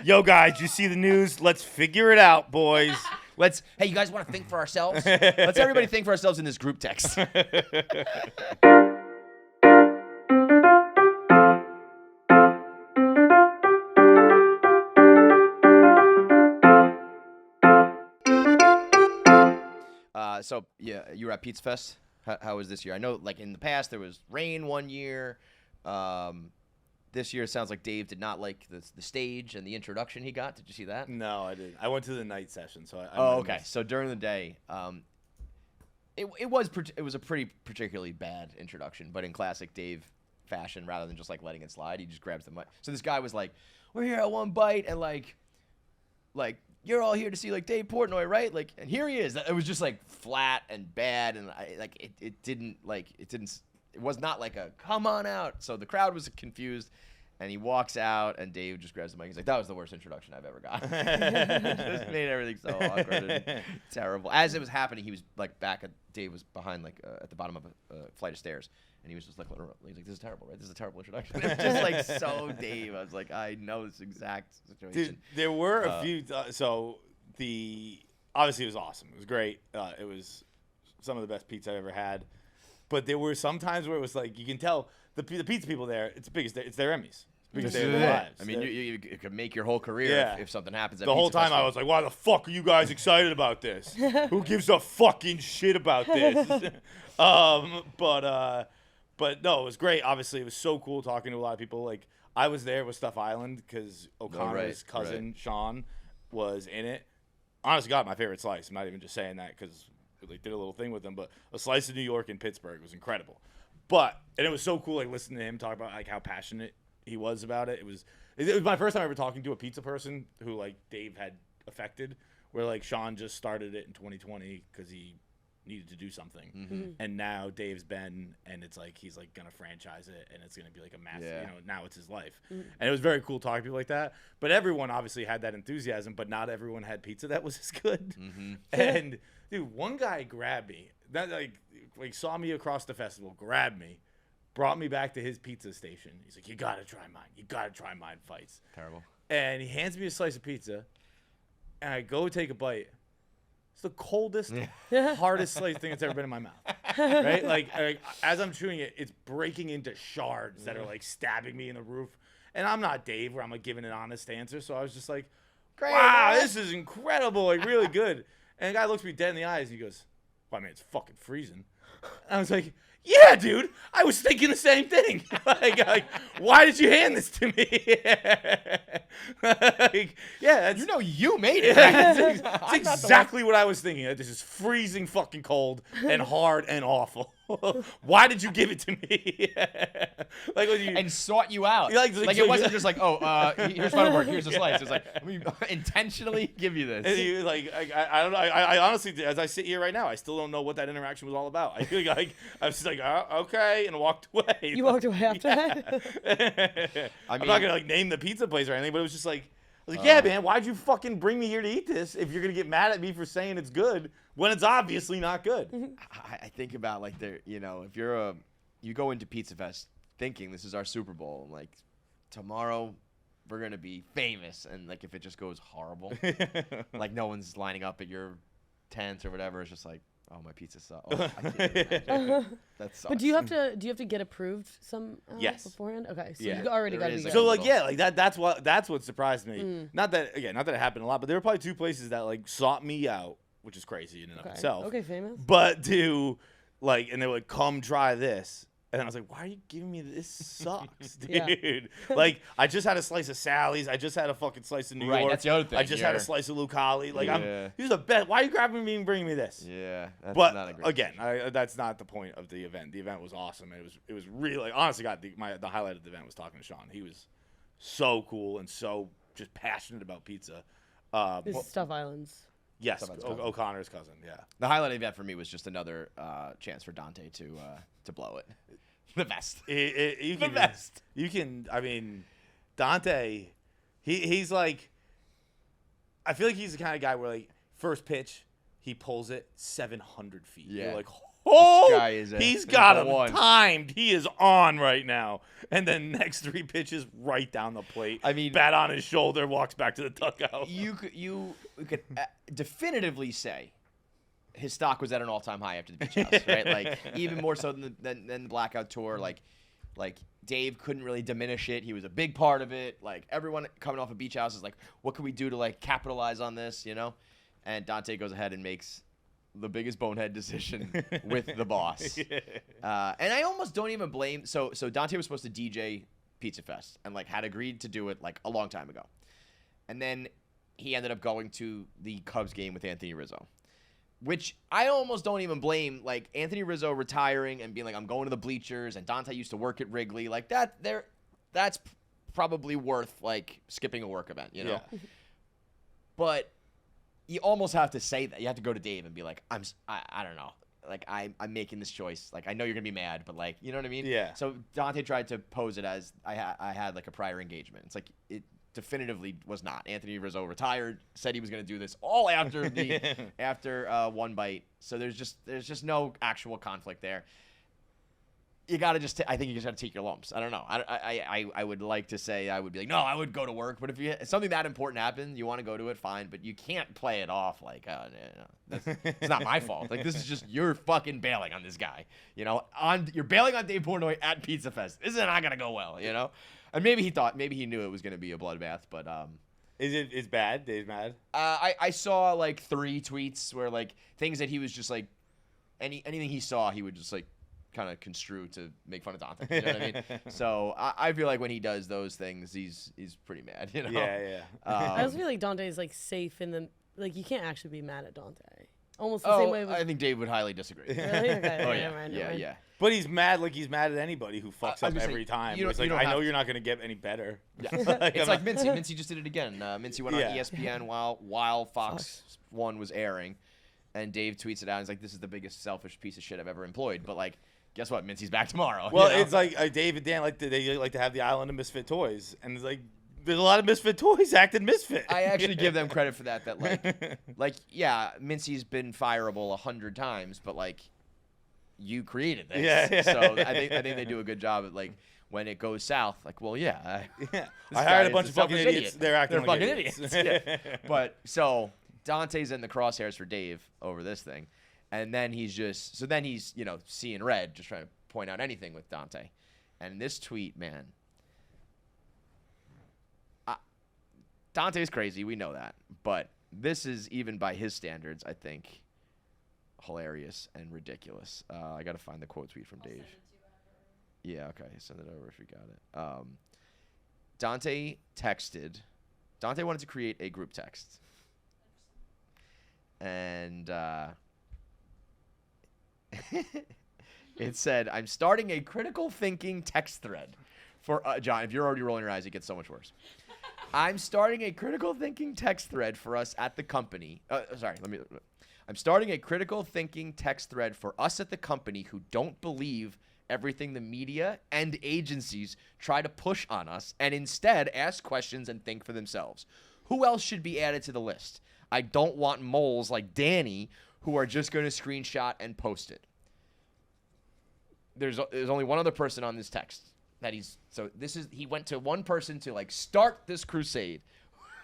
Yo, guys, you see the news? Let's figure it out, boys. Hey, you guys want to think for ourselves? Let's everybody think for ourselves in this group text. So, yeah, you were at Pizza Fest. How was this year? I know, like, in the past, there was rain one year. This year, it sounds like Dave did not like the stage and the introduction he got. Did you see that? No, I didn't. I went to the night session, so I okay. So during the day, it was a pretty particularly bad introduction, but in classic Dave fashion, rather than just like letting it slide, he just grabs the mic. So this guy was like, "We're here at One Bite, and like you're all here to see like Dave Portnoy, right? Like, and here he is." It was just like flat and bad, and it was not like a come on out. So the crowd was confused, and he walks out, and Dave just grabs the mic. He's like, "That was the worst introduction I've ever got." It just made everything so awkward and terrible. As it was happening, he was like Dave was behind like at the bottom of a flight of stairs, and he was just like, he's like, "This is terrible, right? This is a terrible introduction." It was just like so Dave. I was like, I know this exact situation. Dude, there were a few. Obviously it was awesome. It was great. It was some of the best pizza I've ever had. But there were some times where it was like you can tell the pizza people there. It's their Emmys. It's their lives. I mean, you could make your whole career if something happens. The whole time I was like, "Why the fuck are you guys excited about this? Who gives a fucking shit about this?" But no, it was great. Obviously, it was so cool talking to a lot of people. Like I was there with Stuff Island because O'Connor's cousin Sean was in it. Honestly, God, my favorite slice. I'm not even just saying that because like did a little thing with them, but a slice of New York in Pittsburgh was incredible. And it was so cool, like listening to him talk about like how passionate he was about it. It was my first time ever talking to a pizza person who like Dave had affected. Where like Sean just started it in 2020 because he needed to do something, and now Dave's been, and it's like he's like gonna franchise it, and it's gonna be like a massive, now it's his life, and it was very cool talking to people like that. But everyone obviously had that enthusiasm, but not everyone had pizza that was as good. And dude, one guy grabbed me, that like saw me across the festival, grabbed me, brought me back to his pizza station. He's like, "You gotta try mine. You gotta try mine, Feits." Terrible. And he hands me a slice of pizza, and I go take a bite. It's the coldest, hardest slice thing that's ever been in my mouth. Right? Like, as I'm chewing it, it's breaking into shards that are like stabbing me in the roof. And I'm not Dave where I'm like giving an honest answer. So I was just like, "Great, wow, this is incredible. Like really good." And the guy looks me dead in the eyes and he goes, "Well, I mean, it's fucking freezing." And I was like, "Yeah, dude, I was thinking the same thing." like, why did you hand this to me? You made it. That's exactly what I was thinking. This is freezing fucking cold and hard and awful. Why did you give it to me? And sought you out. Like it wasn't just like, here's Feitelberg, here's a slice. It's like, let me intentionally give you this. And he was like, I don't know. I honestly, as I sit here right now, I still don't know what that interaction was all about. I feel like I was just like, okay, and walked away. You walked away after that? I'm not gonna like name the pizza place or anything, but it was just like, I was like, "Yeah, man, why'd you fucking bring me here to eat this if you're gonna get mad at me for saying it's good when it's obviously not good?" I think about like if you go into Pizza Fest thinking this is our Super Bowl, and like tomorrow we're gonna be famous, and like if it just goes horrible, like no one's lining up at your tent or whatever, it's just like, "Oh, my pizza sucks." Oh, I can't imagine. That sucks. But do you have to get approved yes. beforehand? Okay, so you already got to be good. So that's what surprised me. Not that it happened a lot, but there were probably two places that like sought me out, which is crazy in and of itself. Okay, famous. But and they would come try this. And I was like, "Why are you giving me this? Sucks, dude." Like, I just had a slice of Sally's. I just had a fucking slice of New York. That's the other thing. I just had a slice of Lucali. Like, these are the best. Why are you grabbing me and bringing me this? Yeah, that's not a great again, that's not the point of the event. The event was awesome. It was really, honestly, the highlight of the event was talking to Sean. He was so cool and so just passionate about pizza. This is Stuff Island's. Yes, O'Connor's cousin. Yeah. The highlight of the event for me was just another chance for Dante to blow it. The best. The best. You can. I mean, Dante. He's like. I feel like he's the kind of guy where like first pitch he pulls it 700 feet. Yeah. You're like, Oh, guy is he's got him one. timed. He is on right now. And then next 3 pitches right down the plate. I mean, bat on his shoulder, walks back to the dugout. You could definitively say his stock was at an all-time high after the beach house, right? Like even more so than the blackout tour. Like Dave couldn't really diminish it. He was a big part of it. Like everyone coming off a beach house is like, what can we do to like capitalize on this, you know? And Dante goes ahead and makes the biggest bonehead decision with the boss. And I almost don't even blame. So Dante was supposed to DJ Pizza Fest and like had agreed to do it like a long time ago. And then he ended up going to the Cubs game with Anthony Rizzo, which I almost don't even blame. Like Anthony Rizzo retiring and being like, I'm going to the bleachers, and Dante used to work at Wrigley. Like that's probably worth like skipping a work event, you know? Yeah. But you almost have to say that. You have to go to Dave and be like, I don't know. Like, I'm making this choice. Like, I know you're going to be mad, but, like, you know what I mean? Yeah. So Dante tried to pose it as I had, like, a prior engagement. It's like, it definitively was not. Anthony Rizzo retired, said he was going to do this all after after one bite. So there's just no actual conflict there. You got to I think you just got to take your lumps. I don't know. I would like to say I would be like, no, I would go to work. But if something that important happened, you want to go to it, fine. But you can't play it off like, it's not my fault. Like, this is just, you're fucking bailing on this guy. You know, you're bailing on Dave Portnoy at Pizza Fest. This is not going to go well, you know? And maybe he knew it was going to be a bloodbath, but It's bad? Dave's mad? I saw like 3 tweets where like things that he was just like, anything he saw, he would just like kind of construe to make fun of Dante. You know what I mean? So I feel like when he does those things, he's pretty mad. You know? Yeah. I also feel like Dante's like safe in the like you can't actually be mad at Dante. Almost the same way. I think Dave would highly disagree. Really? Okay, Oh never mind. yeah. But he's mad like he's mad at anybody who fucks up every time. It's like, I know you're not going to get any better. Yeah. It's like Mincy. Mincy just did it again. Mincy went on ESPN while Fox 1 was airing, and Dave tweets it out. He's like, this is the biggest selfish piece of shit I've ever employed. But like, guess what? Mincy's back tomorrow. Well, it's like Dave and Dan they like to have the island of misfit toys, and it's like there's a lot of misfit toys acting misfit. I actually give them credit for that. That like yeah, Mincy's been fireable 100 times, but like you created this. Yeah. So I think they do a good job at like when it goes south. Like, well, I hired a bunch of fucking idiots. They're acting like fucking idiots. Yeah. But so Dante's in the crosshairs for Dave over this thing. And then he's seeing red, just trying to point out anything with Dante. And this tweet, man, Dante's crazy. We know that. But this is, even by his standards, I think, hilarious and ridiculous. I got to find the quote tweet from Dave. Yeah, okay. Send it over if you got it. Dante wanted to create a group text. And it said, I'm starting a critical thinking text thread for John. If you're already rolling your eyes, it gets so much worse. I'm starting a critical thinking text thread for us at the company. I'm starting a critical thinking text thread for us at the company who don't believe everything the media and agencies try to push on us, and instead ask questions and think for themselves. Who else should be added to the list? I don't want moles like Danny who are just going to screenshot and post it. There's only one other person on this text that he went to one person to like start this crusade.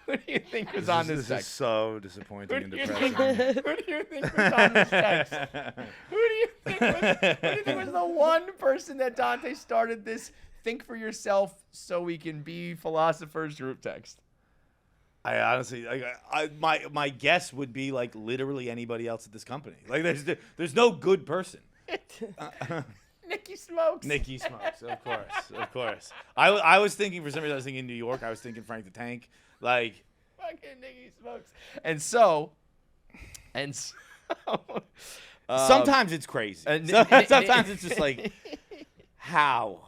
Who do you think was on this text? This is so disappointing and depressing. Who do you think was on this text? Who do you think was the one person that Dante started this think for yourself so we can be philosophers group text? I honestly, my guess would be like literally anybody else at this company. Like there's no good person. Nicky Smokes. Nicky Smokes, of course. I was thinking, for some reason, I was thinking New York. I was thinking Frank the Tank. Like fucking Nicky Smokes. And so sometimes it's crazy. Sometimes it's just like, how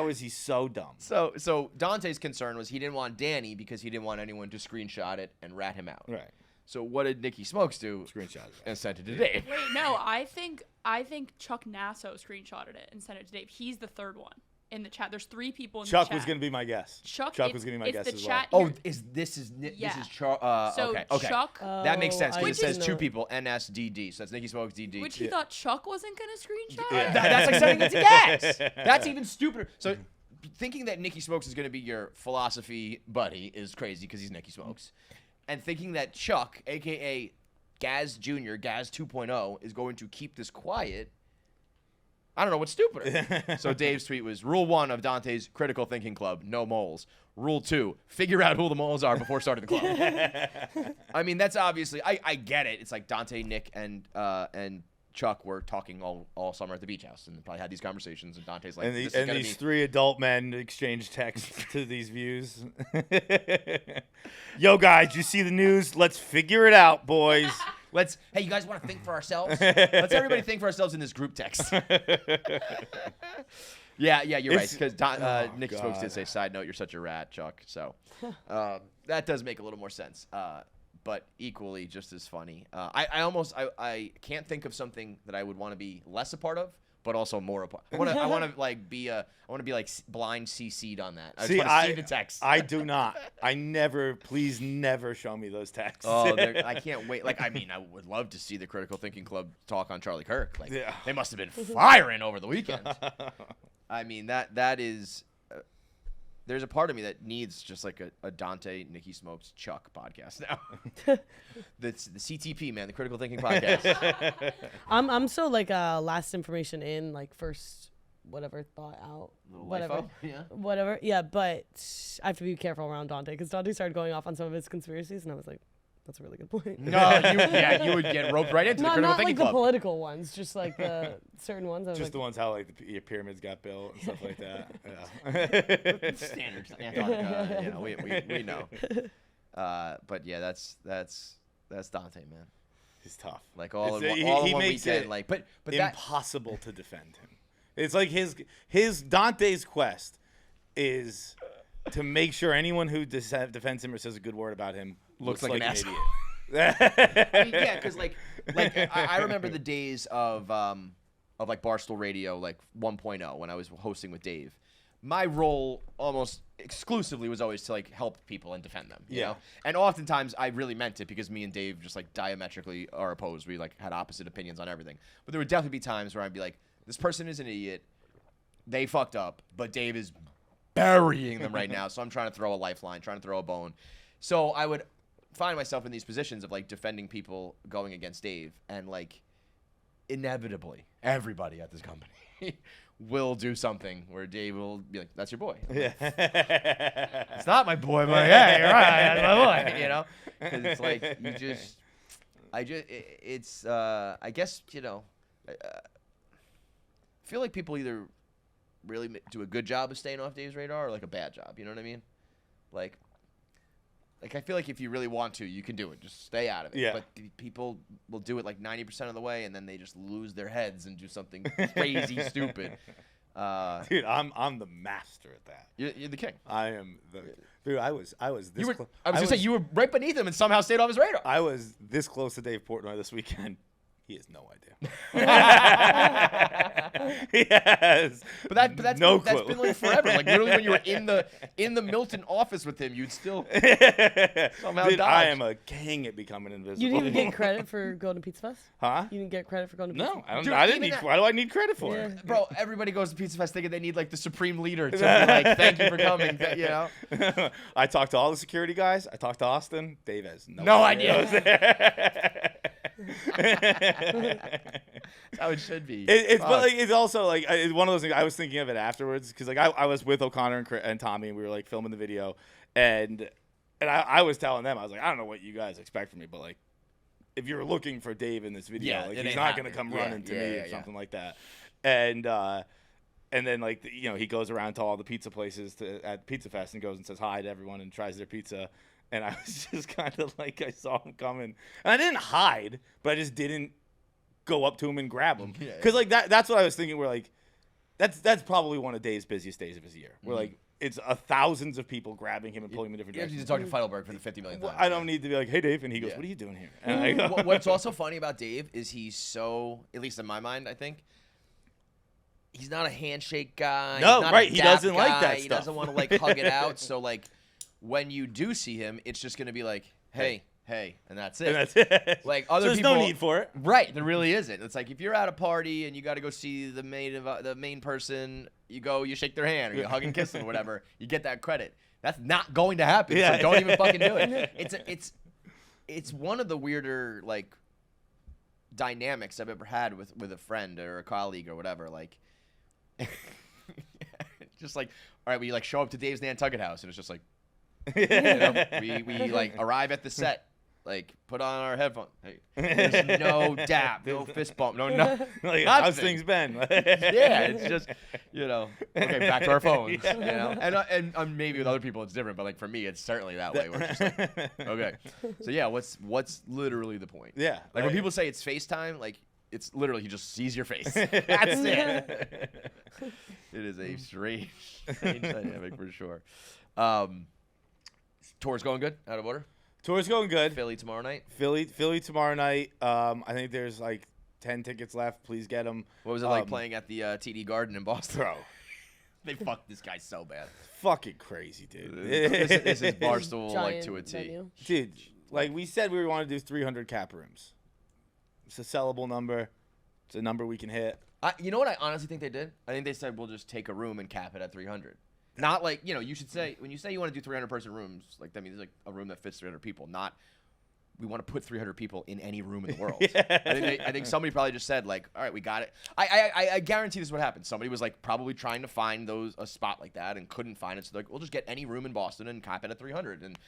is he so dumb? So Dante's concern was he didn't want Danny because he didn't want anyone to screenshot it and rat him out. Right. So what did Nicky Smokes do? Screenshot it and sent it to Dave. Wait, no, I think Chuck Nasso screenshotted it and sent it to Dave. He's the third one. in the chat. There's 3 people in the Chuck chat. was going to be my guess. Chuck was going to be my guess the as chat well. here. This is Yeah. So okay. Chuck, That makes sense because I it says didn't 2 know. people, NSDD. So that's Nicky Smokes DD. which he thought Chuck wasn't gonna screenshot. Yeah. That's like sending it to guess. That's even stupider. So thinking that Nicky Smokes is going to be your philosophy buddy is crazy because he's Nicky Smokes. And thinking that Chuck, a.k.a. Gaz Jr., Gaz 2.0, is going to keep this quiet, I don't know what's stupider. So Dave's tweet was, Rule 1 of Dante's Critical Thinking Club, no moles. Rule 2, figure out who the moles are before starting the club. I mean, that's obviously, I get it. It's like Dante, Nick, and Chuck were talking all summer at the beach house and probably had these conversations, and Dante's like, And, this is and gonna these be 3 adult men exchange texts to these views. Yo, guys, you see the news? Let's figure it out, boys. Hey, you guys want to think for ourselves? Let's everybody think for ourselves in this group text. Yeah, you're right. Because Nick Smokes did say, side note, you're such a rat, Chuck. So that does make a little more sense. But equally just as funny. I can't think of something that I would want to be less a part of, but also more a part. I want to be blind CC'd on that. I just want to see the text. I do not. Please never show me those texts. Oh, I can't wait. Like, I mean, I would love to see the Critical Thinking Club talk on Charlie Kirk. Like, they must have been firing over the weekend. I mean, that is. There's a part of me that needs just like a Dante, Nicky Smokes, Chuck podcast now. That's the CTP, man, the Critical Thinking Podcast. I'm so like last information in, like first whatever thought out, whatever. Yeah. Whatever. Yeah, but I have to be careful around Dante because Dante started going off on some of his conspiracies, and I was like, that's a really good point. No, you would get roped right into the Critical not Thinking like Club. the political ones, just like the certain ones. I was Just like, the ones how like your pyramids got built and stuff like that. Yeah. Standards. Yeah, we know. But yeah, that's Dante, man. He's tough. Like all It's- in one he makes weekend. it Like, but that impossible to defend him. It's like his Dante's quest is to make sure anyone who defends him or says a good word about him looks like an asshole. idiot. I mean, yeah, because like I remember the days of like Barstool Radio, like 1.0, when I was hosting with Dave. My role almost exclusively was always to like help people and defend them. You know? And oftentimes I really meant it because me and Dave just like diametrically are opposed. We like had opposite opinions on everything. But there would definitely be times where I'd be like, this person is an idiot. They fucked up, but Dave is burying them right now. So I'm trying to throw a lifeline, trying to throw a bone. So I would find myself in these positions of like defending people going against Dave, and like inevitably everybody at this company will do something where Dave will be like, that's your boy. Yeah. It's not my boy, but yeah, you're right, that's my boy. You know, because it's like I guess, you know, I feel like people either really do a good job of staying off Dave's radar or like a bad job. You know what I mean? Like I feel like if you really want to, you can do it. Just stay out of it. Yeah. But people will do it like 90% of the way, and then they just lose their heads and do something crazy, stupid. Dude, I'm the master at that. You're the king. I am the dude. I was this. I was gonna say you were right beneath him and somehow stayed off his radar. I was this close to Dave Portnoy this weekend. He has no idea. Yes. But that's no that's clue. been like forever. Like literally when you were in the Milton office with him, you'd still somehow Dude, dodge. I am a king at becoming invisible. you didn't even get credit for going to Pizza Fest? Huh? You didn't get credit for going to Pizza No, Fest? I don't. Dude, I didn't even need. that- Why do I need credit for Yeah. it? Bro, everybody goes to Pizza Fest thinking they need like the supreme leader to be like, thank you for coming. You know. I talked to all the security guys. I talked to Austin. Dave has No idea. That's how it should be. But Fuck. like it's also like it's one of those things. I was thinking of it afterwards because like I was with O'Connor and Tommy, and we were like filming the video, and I was telling them, I was like, I don't know what you guys expect from me, but like if you're looking for Dave in this video, Yeah, like it he's ain't not gonna happening. come running to Yeah, me yeah, or yeah. something like that, and then like he goes around to all the pizza places at Pizza Fest and goes and says hi to everyone and tries their pizza. And I was just kind of like, I saw him coming. And I didn't hide, but I just didn't go up to him and grab him. Because, like, that's what I was thinking. We're like, that's probably one of Dave's busiest days of his year. We're like, it's thousands of people grabbing him and pulling him in different You have to directions. talk to Feitelberg for the 50 million. Well, I don't need to be like, hey, Dave. And he goes, Yeah. what are you doing here? And I go, What's also funny about Dave is he's so, at least in my mind, I think, he's not a handshake guy. No, he's not right, a he dap doesn't like guy. that He stuff. doesn't want to like hug it out. So like when you do see him, it's just gonna be like, hey, and that's it. And that's it. Like other so there's people, no need for it. Right, there really isn't. It's like if you're at a party and you got to go see the main person, you go, you shake their hand or you hug and kiss them or whatever, you get that credit. That's not going to happen. Yeah. So don't even fucking do it. It's one of the weirder like dynamics I've ever had with a friend or a colleague or whatever. Like, just like, all right, we like show up to Dave's Nantucket house and it's just like, you know, we like arrive at the set. Like, put on our headphones. Hey, there's no dap, no fist bump, no nothing. Like, how's things been? Yeah, it's just, you know, okay, back to our phones. You know, and maybe with other people it's different, but like for me, it's certainly that way. Where it's just like, okay, so yeah, what's literally the point? Yeah, like when people say it's FaceTime, like it's literally he just sees your face. That's it. It is a strange dynamic for sure. Tour's going good, out of order. Tour's going good. Philly tomorrow night. Philly tomorrow night. I think there's like 10 tickets left. Please get them. What was it like playing at the TD Garden in Boston? Bro, They fucked this guy so bad. fucking crazy, dude. This is Barstool like to a Giant T. venue. Dude, like we said, we want to do 300 cap rooms. It's a sellable number. It's a number we can hit. You know what I honestly think they did? I think they said we'll just take a room and cap it at 300. Not like, you know, you should say, when you say you want to do 300 person rooms, like that means like a room that fits 300 people, not we want to put 300 people in any room in the world. Yeah. I think somebody probably just said like, all right, we got it. I guarantee this is what happened. Somebody was like probably trying to find a spot like that and couldn't find it. So like, we'll just get any room in Boston and cap it at 300. And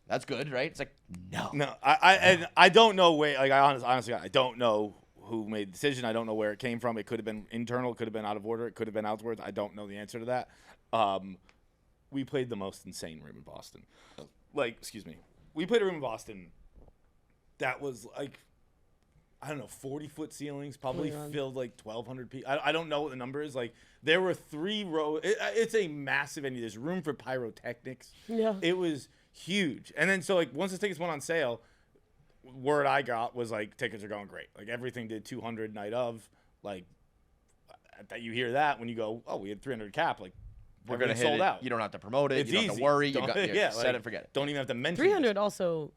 that's good, right? It's like, no. I don't know where, like, honestly, I don't know who made the decision. I don't know where it came from. It could have been internal. It could have been out of order. It could have been outwards. I don't know the answer to that. We played the most insane room in Boston. Like, excuse me. We played a room in Boston that was like, I don't know, 40-foot ceilings, probably filled like 1,200 people. I don't know what the number is. Like, there were 3 rows. It's a massive venue. There's room for pyrotechnics. Yeah. It was huge. And then, so, like, once the tickets went on sale, word I got was, like, tickets are going great. Like, everything did 200 night of. Like, that you hear that when you go, oh, we had 300 cap. Like, We're going to hit sold it. out. You don't have to promote it. It's you don't have easy. to worry. You Don't- got, yeah, set like, it, forget it. Don't even have to mention 300 this. also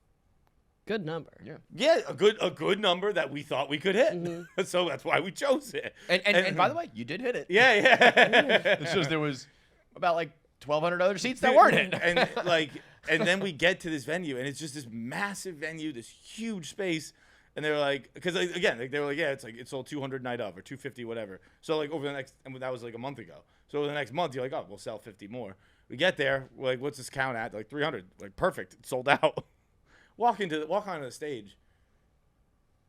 good number. Yeah. Yeah, a good number that we thought we could hit. Mm-hmm. So that's why we chose it. And by the way, you did hit it. Yeah. It's just there was about like 1,200 other seats that weren't hit. And then we get to this venue, and it's just this massive venue, this huge space. And they were like, because again, like, they were like, yeah, it's like it's sold 200 night of or 250, whatever. So like over the next, and that was like a month ago. So over the next month, you're like, oh, we'll sell 50 more. We get there, we're like, what's this count at? Like 300, like perfect, it's sold out. Walk onto the stage.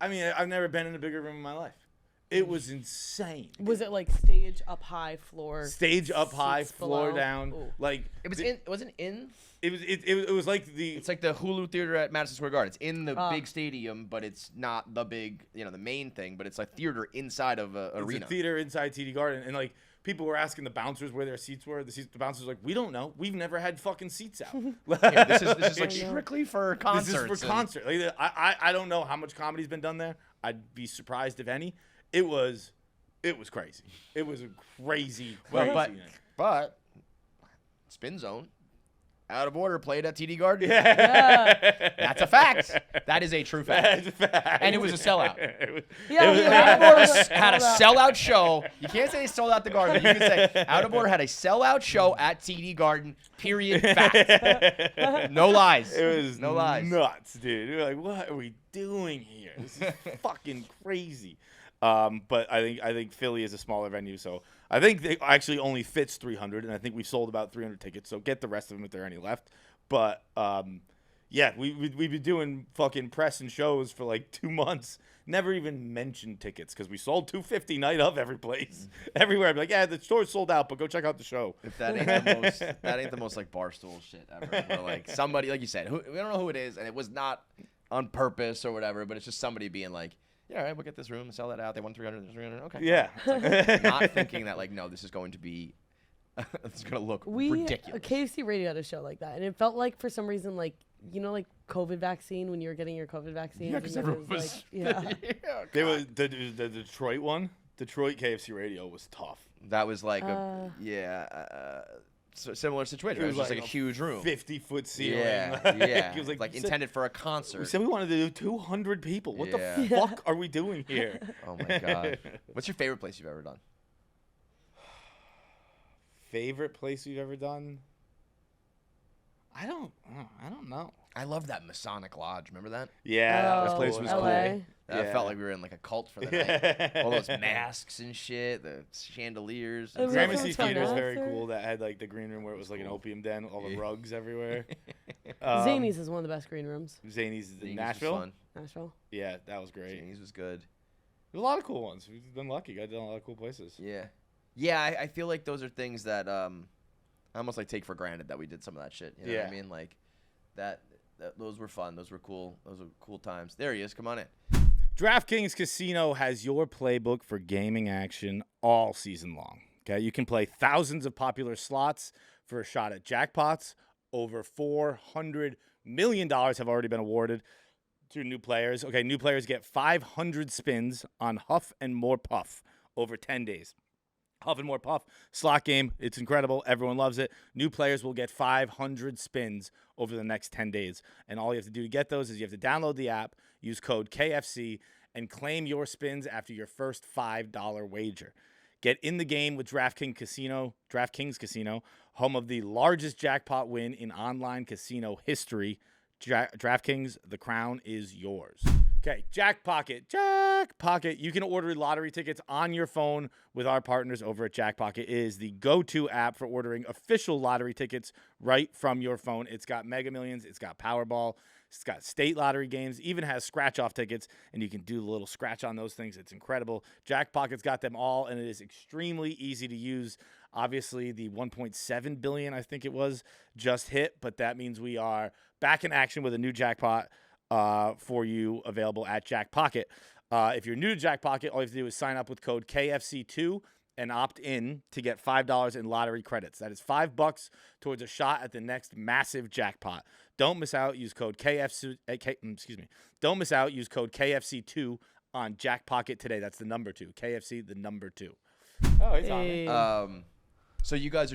I mean, I've never been in a bigger room in my life. It was insane. Was it like stage up high, floor? Stage up high, seats floor below? down. Ooh. Like It wasn't in. It was like the. It's like the Hulu Theater at Madison Square Garden. It's in the big stadium, but it's not the big, the main thing. But it's like theater inside of an It's arena. a theater inside TD Garden, and like people were asking the bouncers where their seats were. The bouncers were like, we don't know. We've never had fucking seats out. Yeah, this is like strictly for concerts. This is for concert. Like, I don't know how much comedy's been done there. I'd be surprised if any. It was crazy. It was a crazy. But Spin Zone, Out of Order played at TD Garden. Yeah. That's a fact. That is a true fact. That's a fact. And it was a sellout. Yeah. Out of Order had a sellout show. You can't say they sold out the Garden. You can say Out of Order had a sellout show at TD Garden. Period. Fact. No lies. It was no lies. nuts, dude. We were like, what are we doing here? This is fucking crazy. But I think Philly is a smaller venue, so I think it actually only fits 300, and I think we've sold about 300 tickets. So get the rest of them if there are any left. But yeah, we've been doing fucking press and shows for like 2 months. Never even mentioned tickets because we sold 250 night of every place, everywhere. I'd be like, yeah, the store's sold out, but go check out the show. If that ain't the most like Barstool shit ever. Where, like somebody, like you said, we don't know who it is, and it was not on purpose or whatever, but it's just somebody being like, yeah, all right, we'll get this room and sell that out. They won 300, 300. Okay. Yeah. Like, not thinking that, like, no, this is going to be, it's going to look ridiculous. KFC Radio had a show like that, and it felt like for some reason, like, like COVID vaccine when you were getting your COVID vaccine. Yeah, because everyone was. Like, yeah. There was the Detroit one. Detroit KFC Radio was tough. That was like so similar situation. It was just like a huge room. 50-foot ceiling. Yeah, It was like intended for a concert. We said we wanted to do 200 people. What the fuck are we doing here? Oh my god. What's your favorite place you've ever done? Favorite place we've ever done? I don't know. I love that Masonic Lodge. Remember that? Yeah, that Oh, place was LA. cool. That felt like we were in like a cult for the night. All those masks and shit, the chandeliers. It was Gramercy like Theater is fun very after. cool. That had like the green room where it was like an opium den, all the rugs everywhere. Zanies is one of the best green rooms. Zanies in Zanies was Nashville. fun. Nashville. Yeah, that was great. Zanies was good. There's a lot of cool ones. We've been lucky. Got done a lot of cool places. Yeah. Yeah, I feel like those are things that I almost like take for granted that we did some of that shit. You know what I mean? Like that those were fun. Those were cool. Those were cool times. There he is. Come on in. DraftKings Casino has your playbook for gaming action all season long. Okay, you can play thousands of popular slots for a shot at jackpots. Over $400 million have already been awarded to new players. Okay, new players get 500 spins on Huff and More Puff over 10 days. Huff and More Puff slot game. It's incredible. Everyone loves it. New players will get 500 spins over the next 10 days. And all you have to do to get those is you have to download the app, use code KFC, and claim your spins after your first $5 wager. Get in the game with DraftKings Casino, home of the largest jackpot win in online casino history. DraftKings, the crown is yours. Okay, Jackpocket. You can order lottery tickets on your phone with our partners over at Jackpocket. It is the go-to app for ordering official lottery tickets right from your phone. It's got Mega Millions. It's got Powerball. It's got state lottery games. Even has scratch-off tickets, and you can do the little scratch on those things. It's incredible. Jackpocket's got them all, and it is extremely easy to use. Obviously, the $1.7 billion, I think it was, just hit, but that means we are back in action with a new jackpot for you available at Jackpocket. If you're new to Jackpocket, all you have to do is sign up with code KFC2 and opt in to get $5 in lottery credits. That is $5 towards a shot at the next massive jackpot. Don't miss out. Use code KFC. Don't miss out. Use code KFC2 on Jackpocket today. That's the number 2. KFC, the number 2. Oh, it's on there. So you guys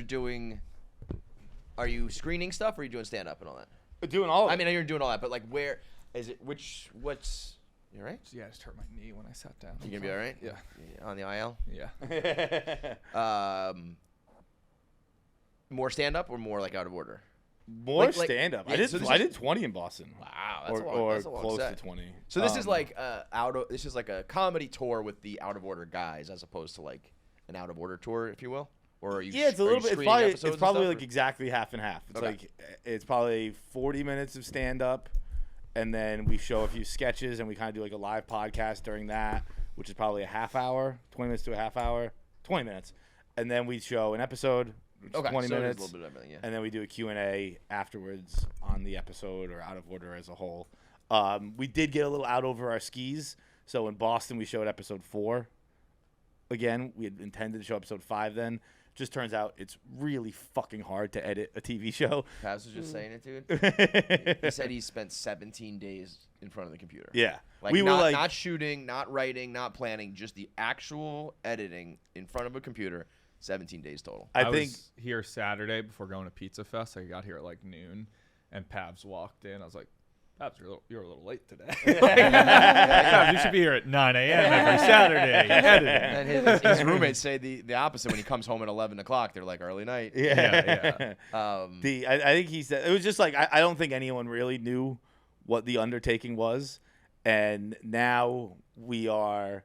are you screening stuff or are you doing stand up and all that? Doing all of it. I mean, I know you're doing all that, but like where is it? You all right? Yeah, I just hurt my knee when I sat down. You gonna be all right? Yeah. On the IL? Yeah. More stand up or more like out of order? More stand up. Yeah, I did 20 in Boston. Wow, Or that's a long close set. to 20. So this is like this is like a comedy tour with the out of order guys, as opposed to like an out of order tour, if you will. Or are you? Yeah, it's a little bit. It's probably like exactly half and half. It's Okay. like it's probably 40 minutes of stand up, and then we show a few sketches, and we kind of do like a live podcast during that, which is probably a half hour, 20 minutes to a half hour, 20 minutes, and then we show an episode, which is 20 so it is minutes, a little bit of everything, yeah. and then we do a Q&A afterwards on the episode or out of order as a whole. We did get a little out over our skis, so in Boston we showed episode 4. Again, we had intended to show episode 5 then. Just turns out it's really fucking hard to edit a TV show. Paz was just saying it, dude. He said he spent 17 days in front of the computer. Yeah. Like we were like not shooting, not writing, not planning, just the actual editing in front of a computer. 17 days total. I think was here Saturday before going to Pizza Fest. I got here at like noon, and Pabs walked in. I was like, Pabs, you're a little late today. Pabs, you should be here at 9 a.m. every Saturday editing. And his roommates say the opposite when he comes home at 11 o'clock. They're like, early night. Yeah. I think he said it was just like I don't think anyone really knew what the undertaking was, and now we are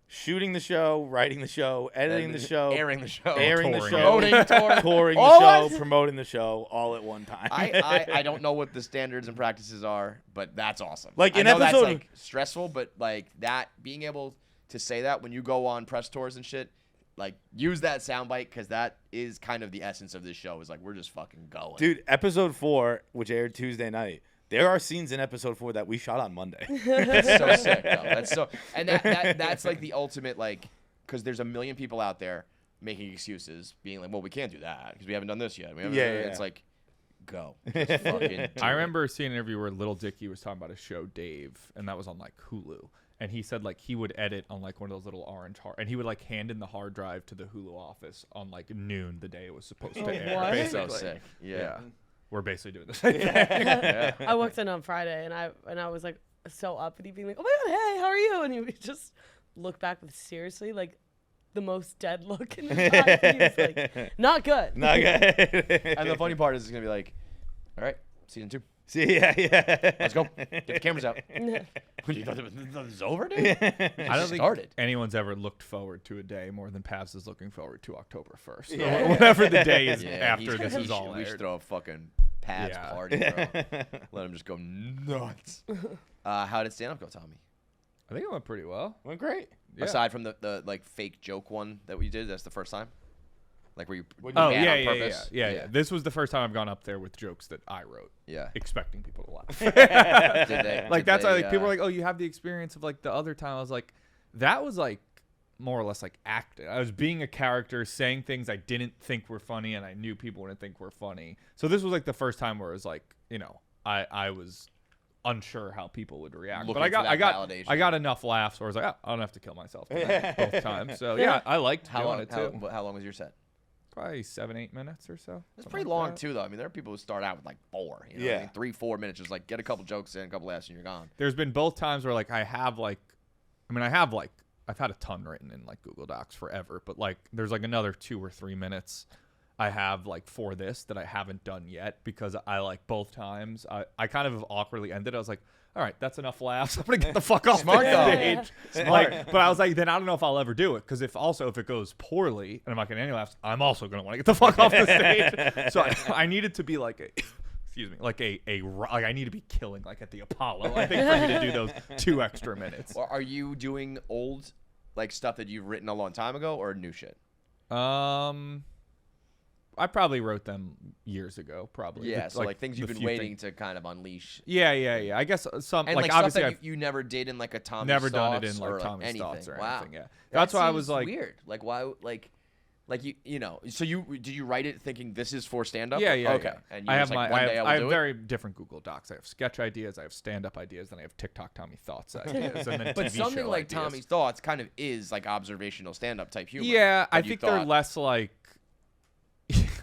shooting the show, writing the show, editing the show, airing the show, touring the What? show, promoting the show all at one time. I don't know what the standards and practices are, but that's awesome. Like, I in know that's episode- like stressful, but like that being able to say that when you go on press tours and shit, like use that soundbite because that is kind of the essence of this show. Is like we're just fucking going, Dude, episode 4, which aired Tuesday night. There are scenes in episode 4 that we shot on Monday. That's so sick, though. That's so, and that's like the ultimate, like, because there's a million people out there making excuses, being like, well, we can't do that because we haven't done this yet. It's like, go. Just fucking do I it. remember seeing an interview where Little Dicky was talking about his show Dave, and that was on like Hulu. And he said like he would edit on like one of those little orange and he would like hand in the hard drive to the Hulu office on like noon the day it was supposed to air. What? Basically. So sick. Yeah. We're basically doing the same thing. Yeah. I walked in on Friday and I was like so uppity, being like, "Oh my god, hey, how are you?" And he would just look back with seriously like the most dead look in his eyes. And he was like, "Not good." Not good. And the funny part is it's gonna be like, all right, season 2. See, yeah. Let's go. Get the cameras out. You thought this was over, dude? I don't think started. anyone's ever looked forward to a day more than Pavs is looking forward to October 1st. Or whatever the day is after this is all We should aired. throw a fucking Pabs Yeah. party, bro. Let him just go nuts. How did stand-up go, Tommy? I think it went pretty well. Went great. Yeah. Aside from the like fake joke one that we did, that's the first time? Like were you Oh, mad on yeah. purpose? This was the first time I've gone up there with jokes that I wrote, Yeah. expecting people to laugh. Did That's they, why like people were like, "Oh, you have the experience of like the other time." I was like, that was like more or less like acting. I was being a character, saying things I didn't think were funny, and I knew people wouldn't think were funny. So this was like the first time where it was like, you know, I was unsure how people would react, Looking but for that validation. I got enough laughs where I was like, I don't have to kill myself tonight, both times. So yeah, I liked how doing long, it too. how long was your set? Probably 7-8 minutes or so. It's something pretty like long that. too, though. I mean, there are people who start out with like 4. You know what I mean? 3-4 minutes, just like get a couple jokes in, a couple laughs, and you're gone. There's been both times where like I've had a ton written in like Google Docs forever, but like there's like another 2 or 3 minutes I have like for this that I haven't done yet because I like both times I kind of awkwardly ended. I was like, all right, that's enough laughs. I'm gonna get the fuck off Smart the though. stage. Like, but I was like, then I don't know if I'll ever do it because if it goes poorly and I'm not getting any laughs, I'm also gonna want to get the fuck off the stage. So I needed to be like excuse me, like like I need to be killing like at the Apollo. I think for me to do those 2 extra minutes. Or are you doing old like stuff that you've written a long time ago, or new shit? I probably wrote them years ago, probably. Yeah, so like things you've the been few waiting to kind of unleash. Yeah. I guess some And like like stuff obviously that I've you never did in like a Tommy's never done it Thoughts in or like Tommy's anything. Thoughts or Wow. anything. Yeah, That that's why I was seems like weird. Like why like you know, so did you write it thinking this is for stand up? Yeah. Okay. Yeah. And you I was have like, my one day I will have do it? very different Google Docs. I have sketch ideas, I have stand up ideas, then I have TikTok Tommy Thoughts ideas, and then But TV something show like ideas. Tommy's Thoughts kind of is like observational stand up type humor. Yeah, But I you think they're thought- less like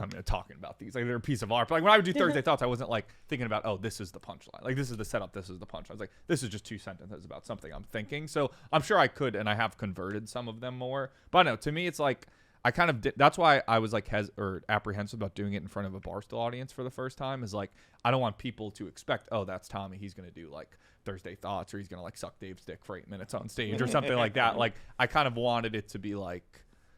I'm talking about these like they're a piece of art. But like when I would do Thursday Thoughts, I wasn't like thinking about, oh, this is the punchline. Like this is the setup, this is the punchline. I was like, this is just 2 sentences about something I'm thinking. So I'm sure I could, and I have converted some of them more. But no, to me, it's like I kind of did. That's why I was like apprehensive about doing it in front of a Barstool audience for the first time. Is like I don't want people to expect, oh, that's Tommy. He's gonna do like Thursday Thoughts, or he's gonna like suck Dave's dick for 8 minutes on stage, or something like that. Like I kind of wanted it to be like,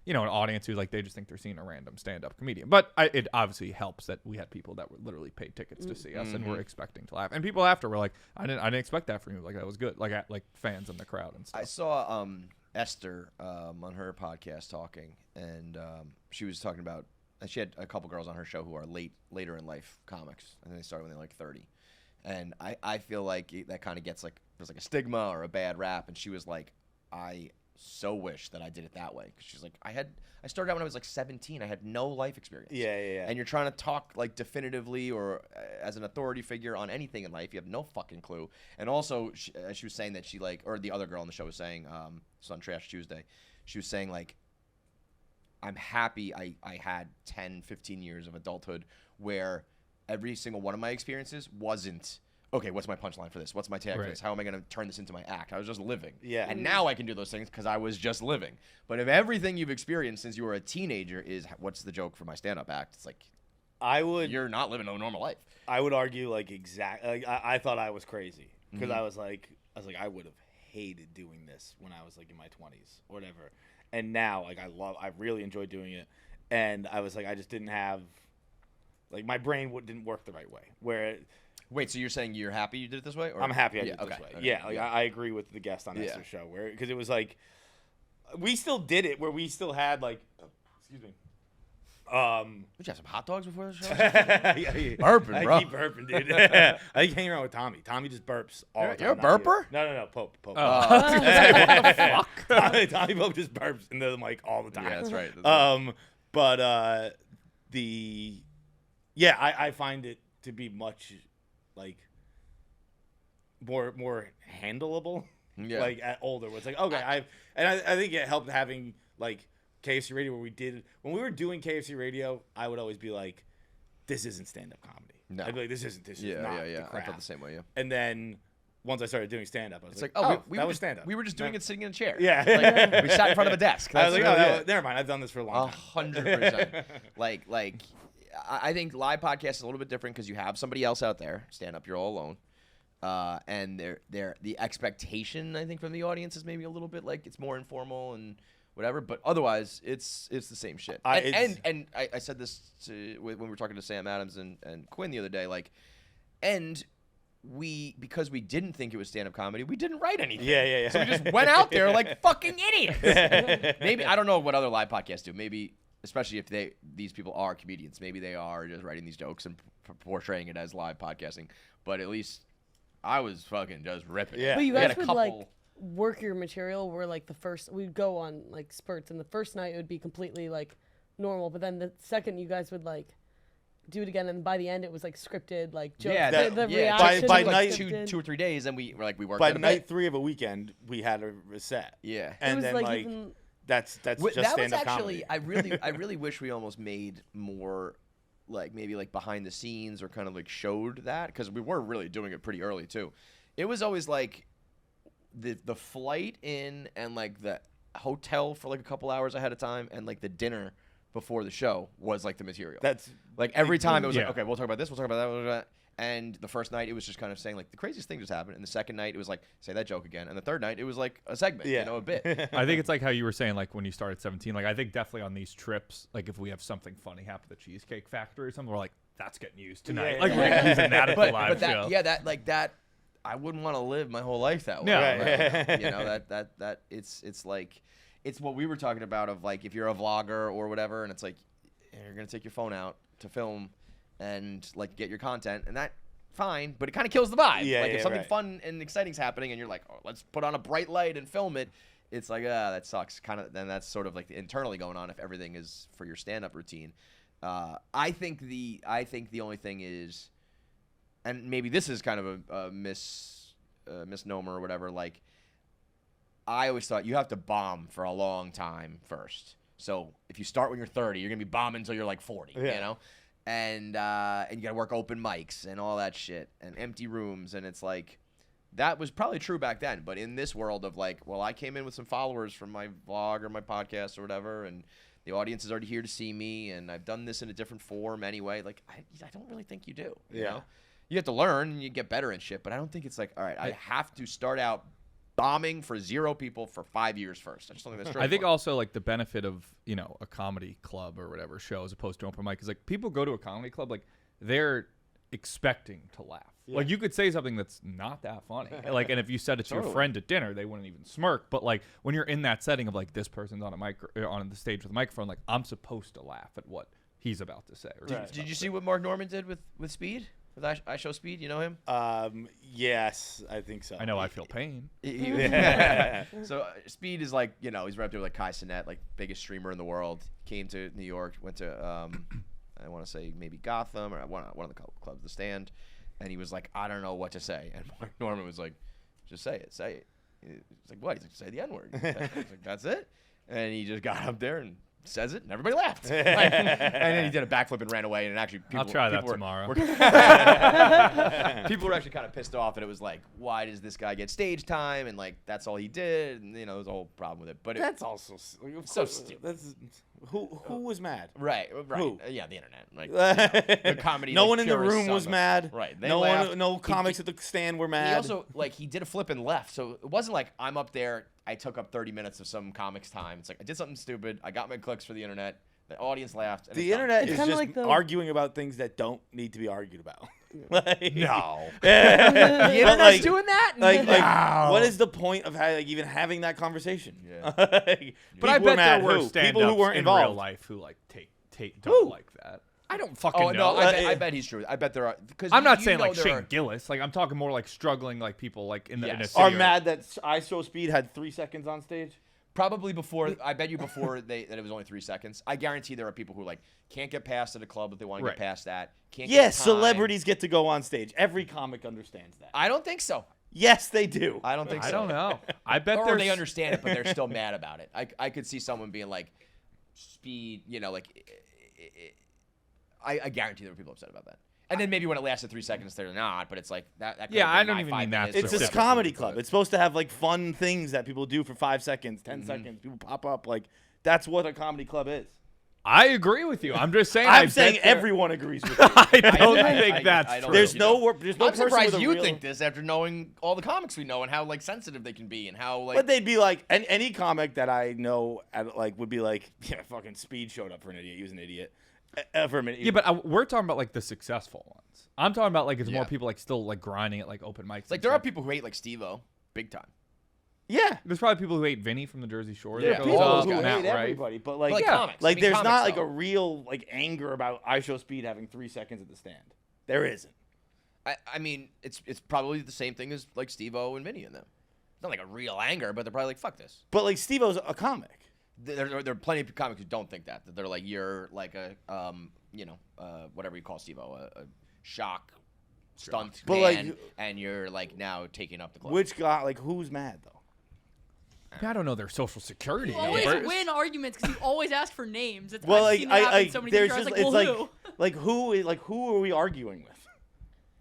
you know, an audience who like they just think they're seeing a random stand-up comedian. But it obviously helps that we had people that were literally paid tickets to see us and were expecting to laugh. And people after were like, I didn't expect that from you. Like that was good. Like fans in the crowd and stuff. I saw Esther on her podcast talking, and she was talking about she had a couple girls on her show who are later in life comics, and they started when they're like 30. And I feel like that kind of gets like there's like a stigma or a bad rap, and she was like, I so wish that I did it that way, because she's like, I started out when I was like 17. I had no life experience. Yeah. And you're trying to talk like definitively or as an authority figure on anything in life. You have no fucking clue. And also, she was saying that she like, or the other girl on the show was saying, it's on Trash Tuesday. She was saying like, I'm happy I had 10, 15 years of adulthood where every single one of my experiences wasn't, okay, what's my punchline for this? What's my tag for this? How am I going to turn this into my act? I was just living. Yeah. And now I can do those things because I was just living. But if everything you've experienced since you were a teenager is what's the joke for my stand-up act, it's like you're not living a normal life. I would argue like I thought I was crazy because I was like I would have hated doing this when I was like in my 20s or whatever. And now like I really enjoy doing it. And I was like, I just didn't have like my brain didn't work the right way. Wait, so you're saying you're happy you did it this way? Or? I'm happy I did it this way. Okay. Yeah, like, I agree with the guest on Esther's show because it was like we still did it where we still had like excuse me. Would you have some hot dogs before the show? Burping, bro. I keep burping, dude. I keep hanging around with Tommy. Tommy just burps all the time. You're a burper? No, Pope. What the fuck? Tommy Pope just burps into the mic all the time. Yeah, that's right. But I find it to be much like more handleable. Yeah. like at older. Where it's like, okay, I think it helped having like KFC Radio when we were doing KFC Radio, I would always be like, this isn't stand-up comedy. No. I'd be like, this is not the I crap. felt the same way. Yeah. And then once I started doing stand-up, I was It's like, like, that was stand-up. We were just doing it sitting in a chair. Yeah. Like, we sat in front of a desk. I was like, That's really it. never mind. I've done this for a long time. 100%. Like, I think live podcast is a little bit different because you have somebody else out there. Stand up, you're all alone. And the expectation, I think, from the audience is maybe a little bit like it's more informal and whatever. But otherwise, it's the same shit. And I said this when we were talking to Sam Adams and Quinn the other day. Like, and because we didn't think it was stand-up comedy, we didn't write anything. Yeah. So we just went out there like fucking idiots. Maybe I don't know what other live podcasts do. Maybe, especially if these people are comedians, maybe they are just writing these jokes and portraying it as live podcasting. But at least I was fucking just ripping. Yeah. But you We had guys a would couple- like work your material where like we'd go on like spurts, and the first night it would be completely like normal, but then the second you guys would like do it again, and by the end it was like scripted, like jokes. Yeah, the yeah. reaction By was night- scripted. 2 or 3 days, and we worked By at a night bit. 3 of a weekend, we had a set. Yeah. It And was then like even, that's That just was stand-up actually comedy. I really wish we almost made more like maybe like behind the scenes or kind of like showed that, because we were really doing it pretty early too. It was always like the flight in and like the hotel for like a couple hours ahead of time and like the dinner before the show was like the material. That's like every time it was like, Yeah. okay, we'll talk about this, we'll talk about that, blah, blah, blah. And the first night it was just kind of saying like the craziest thing just happened, and the second night it was like say that joke again, and the third night it was like a segment, Yeah. you know, a bit. I think it's like how you were saying, like when you started 17. Like I think definitely on these trips, like if we have something funny happen at the Cheesecake Factory or something, we're like, that's getting used tonight. Yeah, like yeah, we're yeah. using that at the live but that, show. yeah, that I wouldn't want to live my whole life that way. No. Right. You know, that it's like it's what we were talking about of like if you're a vlogger or whatever, and it's like you're gonna take your phone out to film and like get your content, and that fine, but it kind of kills the vibe. Yeah, like yeah, if something right. fun and exciting's happening, and you're like, oh, let's put on a bright light and film it. It's like, that sucks. Kind of. Then that's sort of like internally going on if everything is for your stand-up routine. I think the only thing is, and maybe this is kind of a misnomer or whatever. Like, I always thought you have to bomb for a long time first. So if you start when you're 30, you're gonna be bombing until you're like 40. Yeah. You know, and you gotta work open mics and all that shit and empty rooms, and it's like. That was probably true back then, but in this world of like, well, I came in with some followers from my vlog or my podcast or whatever, and the audience is already here to see me, and I've done this in a different form anyway. Like, I don't really think you do. You know? You have to learn and you get better and shit, but I don't think it's like, all right, I have to start out bombing for 0 people for 5 years first. I just don't think that's true. I think also like the benefit of, you know, a comedy club or whatever show as opposed to open mic is like people go to a comedy club, like they're expecting to laugh. Yeah. Like you could say something that's not that funny. Like, and if you said it to your friend at dinner, they wouldn't even smirk. But like when you're in that setting of like this person's on on the stage with a microphone, like I'm supposed to laugh at what he's about to say. Or Right. Did you see what Mark Norman did with Speed? With I Show Speed? You know him? Yes, I think so. I know I feel pain. So Speed is like, you know, he's right up there with like Kai Cenat, like biggest streamer in the world. Came to New York, went to I want to say maybe Gotham or one of the clubs, The Stand, and he was like, I don't know what to say, and Mark Norman was like, just say it. He's like, what? He's like, say the N-word. He's like, that's it, and he just got up there and says it, and everybody laughed. Like, and then he did a backflip and ran away, and actually I'll try that tomorrow. People were actually kind of pissed off, and it was like, why does this guy get stage time? And like, that's all he did, and you know, there's a whole problem with it. But That's also So stupid. That's, who was mad? right. Who? Yeah, the internet. Like the comedy. No like, one in the purists room was of- mad. Right. They No laughed. one, no comics at the stand were mad. He also he did a flip and left, so it wasn't like I'm up there. I took up 30 minutes of some comic's time. It's like I did something stupid. I got my clicks for the internet. The audience laughed. And the it's done. internet It's is kinda just like the- arguing about things that don't need to be argued about. Like, No. The But, internet's like- doing that. Like, No. what is the point of even having that conversation? Yeah. Like, But I people were bet mad. there were Who? stand-ups People who weren't in involved. real life who like don't like that. I don't fucking Oh know. no, I bet he's true. I bet there are. Because I'm not saying like Shane Gillis. Like I'm talking more like struggling like people like in a Yes. city Are or- mad that I Show Speed had 3 seconds on stage? Probably before. I bet you before that it was only 3 seconds. I guarantee there are people who like can't get past at a club if they want to Right. get past that. Can't. Yes, get time. celebrities get to go on stage. Every comic understands that. I don't think so. Yes, they do. I don't think so. I don't know. I bet Or there's they understand it, but they're still mad about it. I could see someone being like, speed, I guarantee there were people upset about that. And then maybe when it lasted 3 seconds, they're not. But it's like that. Could Yeah, have been I don't my even 5 mean that minutes It's or a whatever. comedy club. It's supposed to have like fun things that people do for 5 seconds, 10 seconds. People pop up. Like that's what a comedy club is. I agree with you. I'm just saying. I'm saying everyone agrees with you. I don't I- think I- that's I don't true. There's no know. there's no I'm person surprised with a you real, think this after knowing all the comics we know and how like sensitive they can be and how like. But they'd be like, any comic that I know would be like, yeah, fucking Speed showed up for an idiot. He was an idiot. For a minute. Yeah, but we're talking about like the successful ones. I'm talking about like it's more Yeah. people like still like grinding at like open mics. like and there are stuff. people who hate like Steve-O, big time. yeah. There's probably people who hate Vinny from the Jersey Shore. Yeah, that goes people People up, who guys. hate Matt Wright. everybody, but But, like, like yeah. comics. like I mean, there's comics, not like though. a real like anger about I Show Speed having 3 seconds at the stand. There isn't. I mean, it's probably the same thing as like Steve-O and Vinny and them. It's not like a real anger, but they're probably like, fuck this. But like Steve-O's a comic. There are plenty of comics who don't think that they're like you're like a whatever you call Steve-O, a shock stunt But, man, like, and you're like now taking up the club. Which guy? Like who's mad though? I don't know their social security You always numbers. win arguments because you always ask for names. It's, Well, I've like seen it happen I so many there's times. just I was it's like, well, who? who are we arguing with?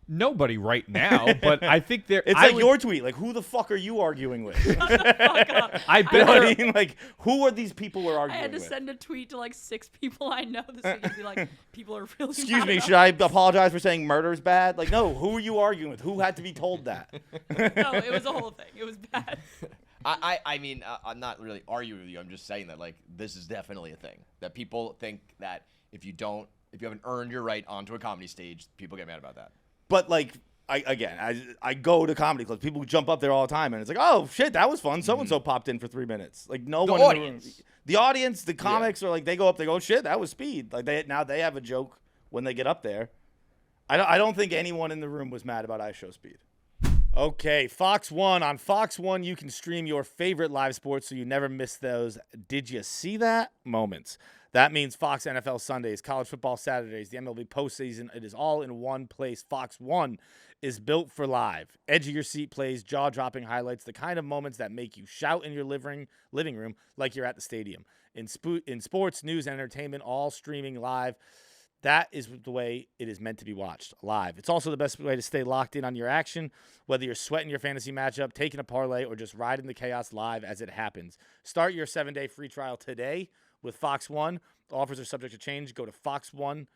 Nobody right now, but I think there. It's I like would- your tweet. Like who the fuck are you arguing with? You Fuck up. I know bet what there, I mean? Like who are these people we're I arguing had to with? send a tweet to like 6 people I know this week and be like, people are really Excuse mad me, about should I apologize for saying murder's bad? Like no, who are you arguing with? Who had to be told that? No, it was a whole thing. It was bad. I mean, I'm not really arguing with you. I'm just saying that like this is definitely a thing that people think that if you haven't earned your right onto a comedy stage, people get mad about that. But like I go to comedy clubs. People jump up there all the time, and it's like, oh shit, that was fun. So and so popped in for 3 minutes. Like no The one. audience. The audience, the comics are like they go up, they go, shit, that was Speed. Like they have a joke when they get up there. I don't think anyone in the room was mad about I Show Speed. Okay, Fox 1. On Fox 1, you can stream your favorite live sports so you never miss those "did you see that" moments. That means Fox NFL Sundays, college football Saturdays, the MLB postseason. It is all in one place. Fox 1 is built for live. Edge of your seat plays, jaw-dropping highlights, the kind of moments that make you shout in your living room like you're at the stadium. In sports, news, and entertainment, all streaming live. That is the way it is meant to be watched, live. It's also the best way to stay locked in on your action, whether you're sweating your fantasy matchup, taking a parlay, or just riding the chaos live as it happens. Start your 7-day free trial today with Fox One. Offers are subject to change. Go to Fox One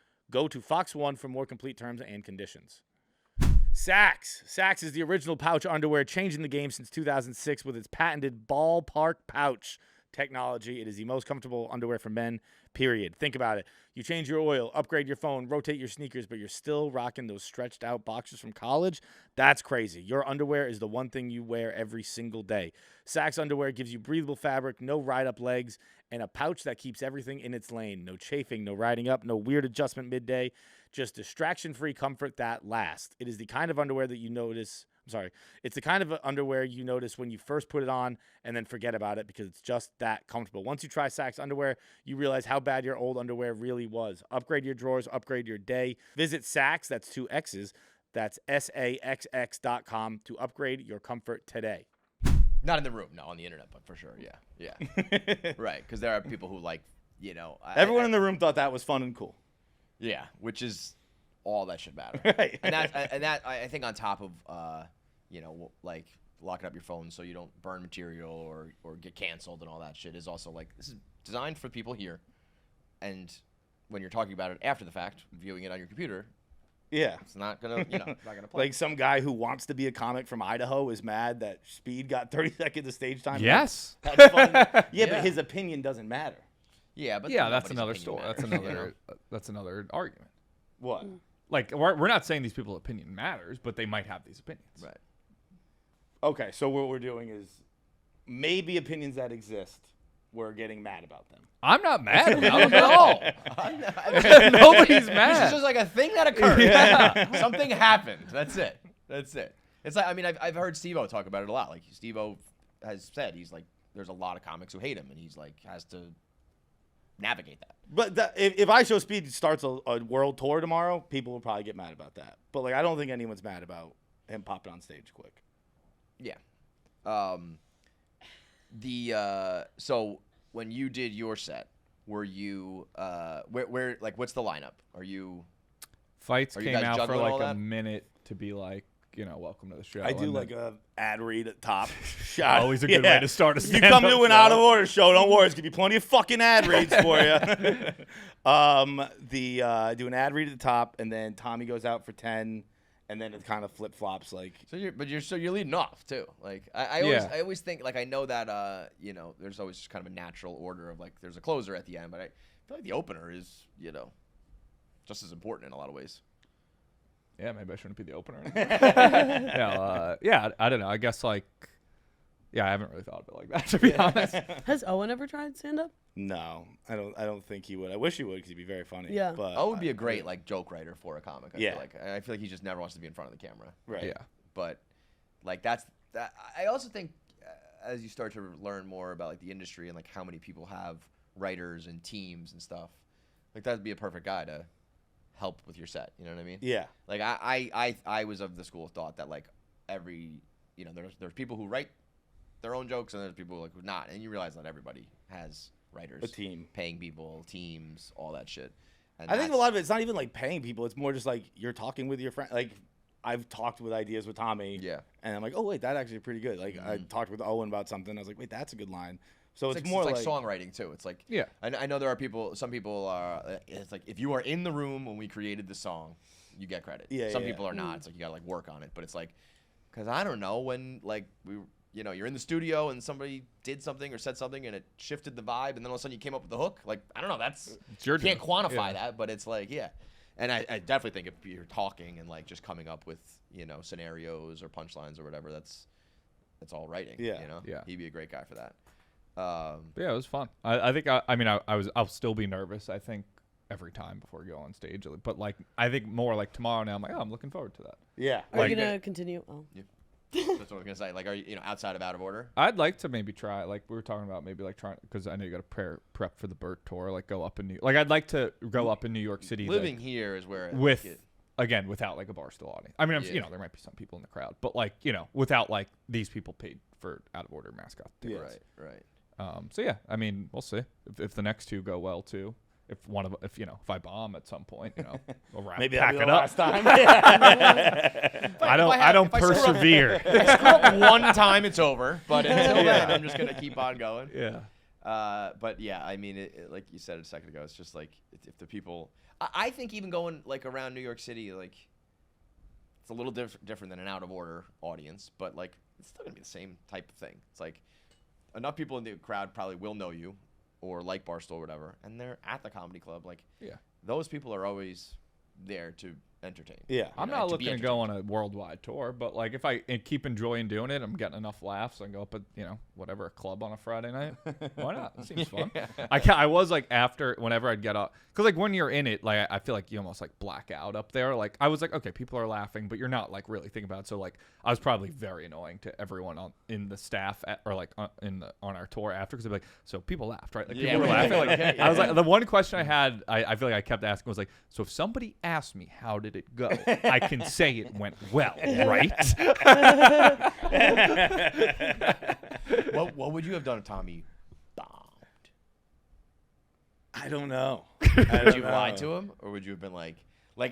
for more complete terms and conditions. Saxx. Saxx is the original pouch underwear, changing the game since 2006 with its patented ballpark pouch technology. It is the most comfortable underwear for men, period. Think about it. You change your oil, upgrade your phone, rotate your sneakers, but you're still rocking those stretched out boxers from college? That's crazy. Your underwear is the one thing you wear every single day. Saxx underwear gives you breathable fabric, no ride-up legs, and a pouch that keeps everything in its lane. No chafing, no riding up, no weird adjustment midday. Just distraction-free comfort that lasts. It is the kind of underwear that you notice. It's the kind of underwear you notice when you first put it on and then forget about it because it's just that comfortable. Once you try Saxx underwear, you realize how bad your old underwear really was. Upgrade your drawers, upgrade your day. Visit Saxx, that's 2 X's, that's SAXX.com to upgrade your comfort today. Not in the room, no, on the internet, but for sure, yeah. Right, because there are people who like, Everyone in the room thought that was fun and cool. Yeah, which is all that should matter. Right. And that I think on top of like locking up your phone so you don't burn material or get canceled and all that shit is also like this is designed for people here, and when you're talking about it after the fact, viewing it on your computer, Yeah. it's not gonna not gonna play. Like some guy who wants to be a comic from Idaho is mad that Speed got 30 seconds of stage time. Yes. That's fun. Yeah, Yeah. but his opinion doesn't matter. Yeah, but Yeah, that's nobody's another opinion story. matters, That's another argument. What? Like we're not saying these people's opinion matters, but they might have these opinions. Right. Okay, so what we're doing is maybe opinions that exist, we're getting mad about them. I'm not mad about them at all. Nobody's This is mad. just like a thing that occurred. Yeah. Something happened. That's it. It's like, I mean, I've heard Steve-O talk about it a lot. Like Steve-O has said, he's like, there's a lot of comics who hate him, and he's like, has to navigate that. But if I Show Speed starts a world tour tomorrow, people will probably get mad about that. But like, I don't think anyone's mad about him popping on stage quick. Yeah. So when you did your set, were you where like what's the lineup? Are you Feits Are you came guys out for juggling all like a that? minute to be like, welcome to the show. I do and like then- a ad read at top. Shot. Always a good way to start a If you come to stand-up an show. out of order show, don't worry, there's gonna be plenty of fucking ad reads for you. Do an ad read at the top, and then Tommy goes out for 10, and then it kind of flip flops like. So you're leading off too. Like I always think like I know that there's always just kind of a natural order of like there's a closer at the end, but I feel like the opener is just as important in a lot of ways. Yeah, maybe I shouldn't be the opener. I don't know. I guess I haven't really thought of it like that, to be honest. Has Owen ever tried stand up? No, I don't think he would. I wish he would because he'd be very funny. Yeah. But Owen would be a great like joke writer for a comic. I Yeah. feel like he just never wants to be in front of the camera. Right. Yeah. But like that. I also think as you start to learn more about like the industry and like how many people have writers and teams and stuff, like that'd be a perfect guy to help with your set. You know what I mean? Yeah. Like I was of the school of thought that like there's people who write their own jokes and there's people like who not, and you realize not everybody has writers, A team. paying people, teams, all that shit. And I think a lot of it's not even like paying people. It's more just like you're talking with your friend. Like I've talked with ideas with Tommy. Yeah. And I'm like, oh wait, that actually pretty good. Like I talked with Owen about something. I was like, wait, that's a good line. So it's more like songwriting too. It's like Yeah. I know there are some people are. It's like if you are in the room when we created the song, you get credit. Yeah, Some yeah, people are not. It's like you gotta like work on it. But it's like, cause I don't know when like you're in the studio and somebody did something or said something and it shifted the vibe and then all of a sudden you came up with the hook. Like I don't know. It's your you can't job. quantify Yeah. that, but it's like yeah. And I definitely think if you're talking and like just coming up with scenarios or punchlines or whatever, that's all writing. Yeah. Yeah. He'd be a great guy for that. But yeah, it was fun. I think I'll still be nervous, I think, every time before I go on stage. But like I think more like tomorrow now I'm like, oh, I'm looking forward to that. Yeah. Are Like- you gonna continue? Oh. That's what I was gonna say. Like, are you outside of Out of Order? I'd like to maybe try, like we were talking about, maybe like trying, because I know you got to prep for the Burt tour, like go up in I'd like to go up in New York City. Living like, here is where again, without like a Barstool audience. I mean, Yeah. there might be some people in the crowd, but like, without like these people paid for Out of Order mascot tickets. right. So yeah, I mean, we'll see if the next two go well too. If I bomb at some point, we'll Maybe pack that'll be it the up. last time. I don't persevere. I screw up one time, it's over. But until then, I'm just gonna keep on going. Yeah. But yeah, I mean, like you said a second ago, it's just like if the people. I think even going like around New York City, like it's a little different than an Out of Order audience, but like it's still gonna be the same type of thing. It's like enough people in the crowd probably will know you or like Barstool or whatever, and they're at the comedy club. Like those people are always there to entertain. Yeah. I'm not looking to go on a worldwide tour, but like if I keep enjoying doing it, I'm getting enough laughs and go up at whatever, a club on a Friday night. Why not? It seems fun. I was like whenever I'd get up, because like when you're in it, like I feel like you almost like black out up there. Like I was like, okay, people are laughing, but you're not like really thinking about it. So like I was probably very annoying to everyone in the staff or like on our tour after, because they'd be like, so people laughed, right? Like people were laughing. Like I was like, the one question I had, I feel like I kept asking was like, so if somebody asked me how did it go, I can say it went well, right? What would you have done if Tommy bombed? I don't know. Would you have lied to him, or would you have been like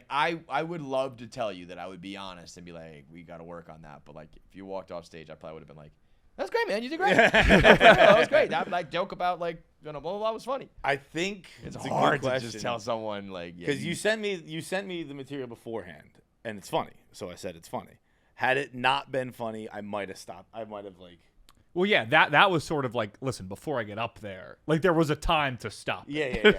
I would love to tell you that I would be honest and be like, we got to work on that. But like, if you walked off stage, I probably would have been like, that's great, man. You did great. That was great. That like joke about like blah blah blah was funny. I think It's a good hard to question. just tell someone like Because you sent me the material beforehand, and it's funny. So I said it's funny. Had it not been funny, I might have stopped. I might have like. Well, yeah, that was sort of like, listen, before I get up there, like there was a time to stop. Yeah. yeah.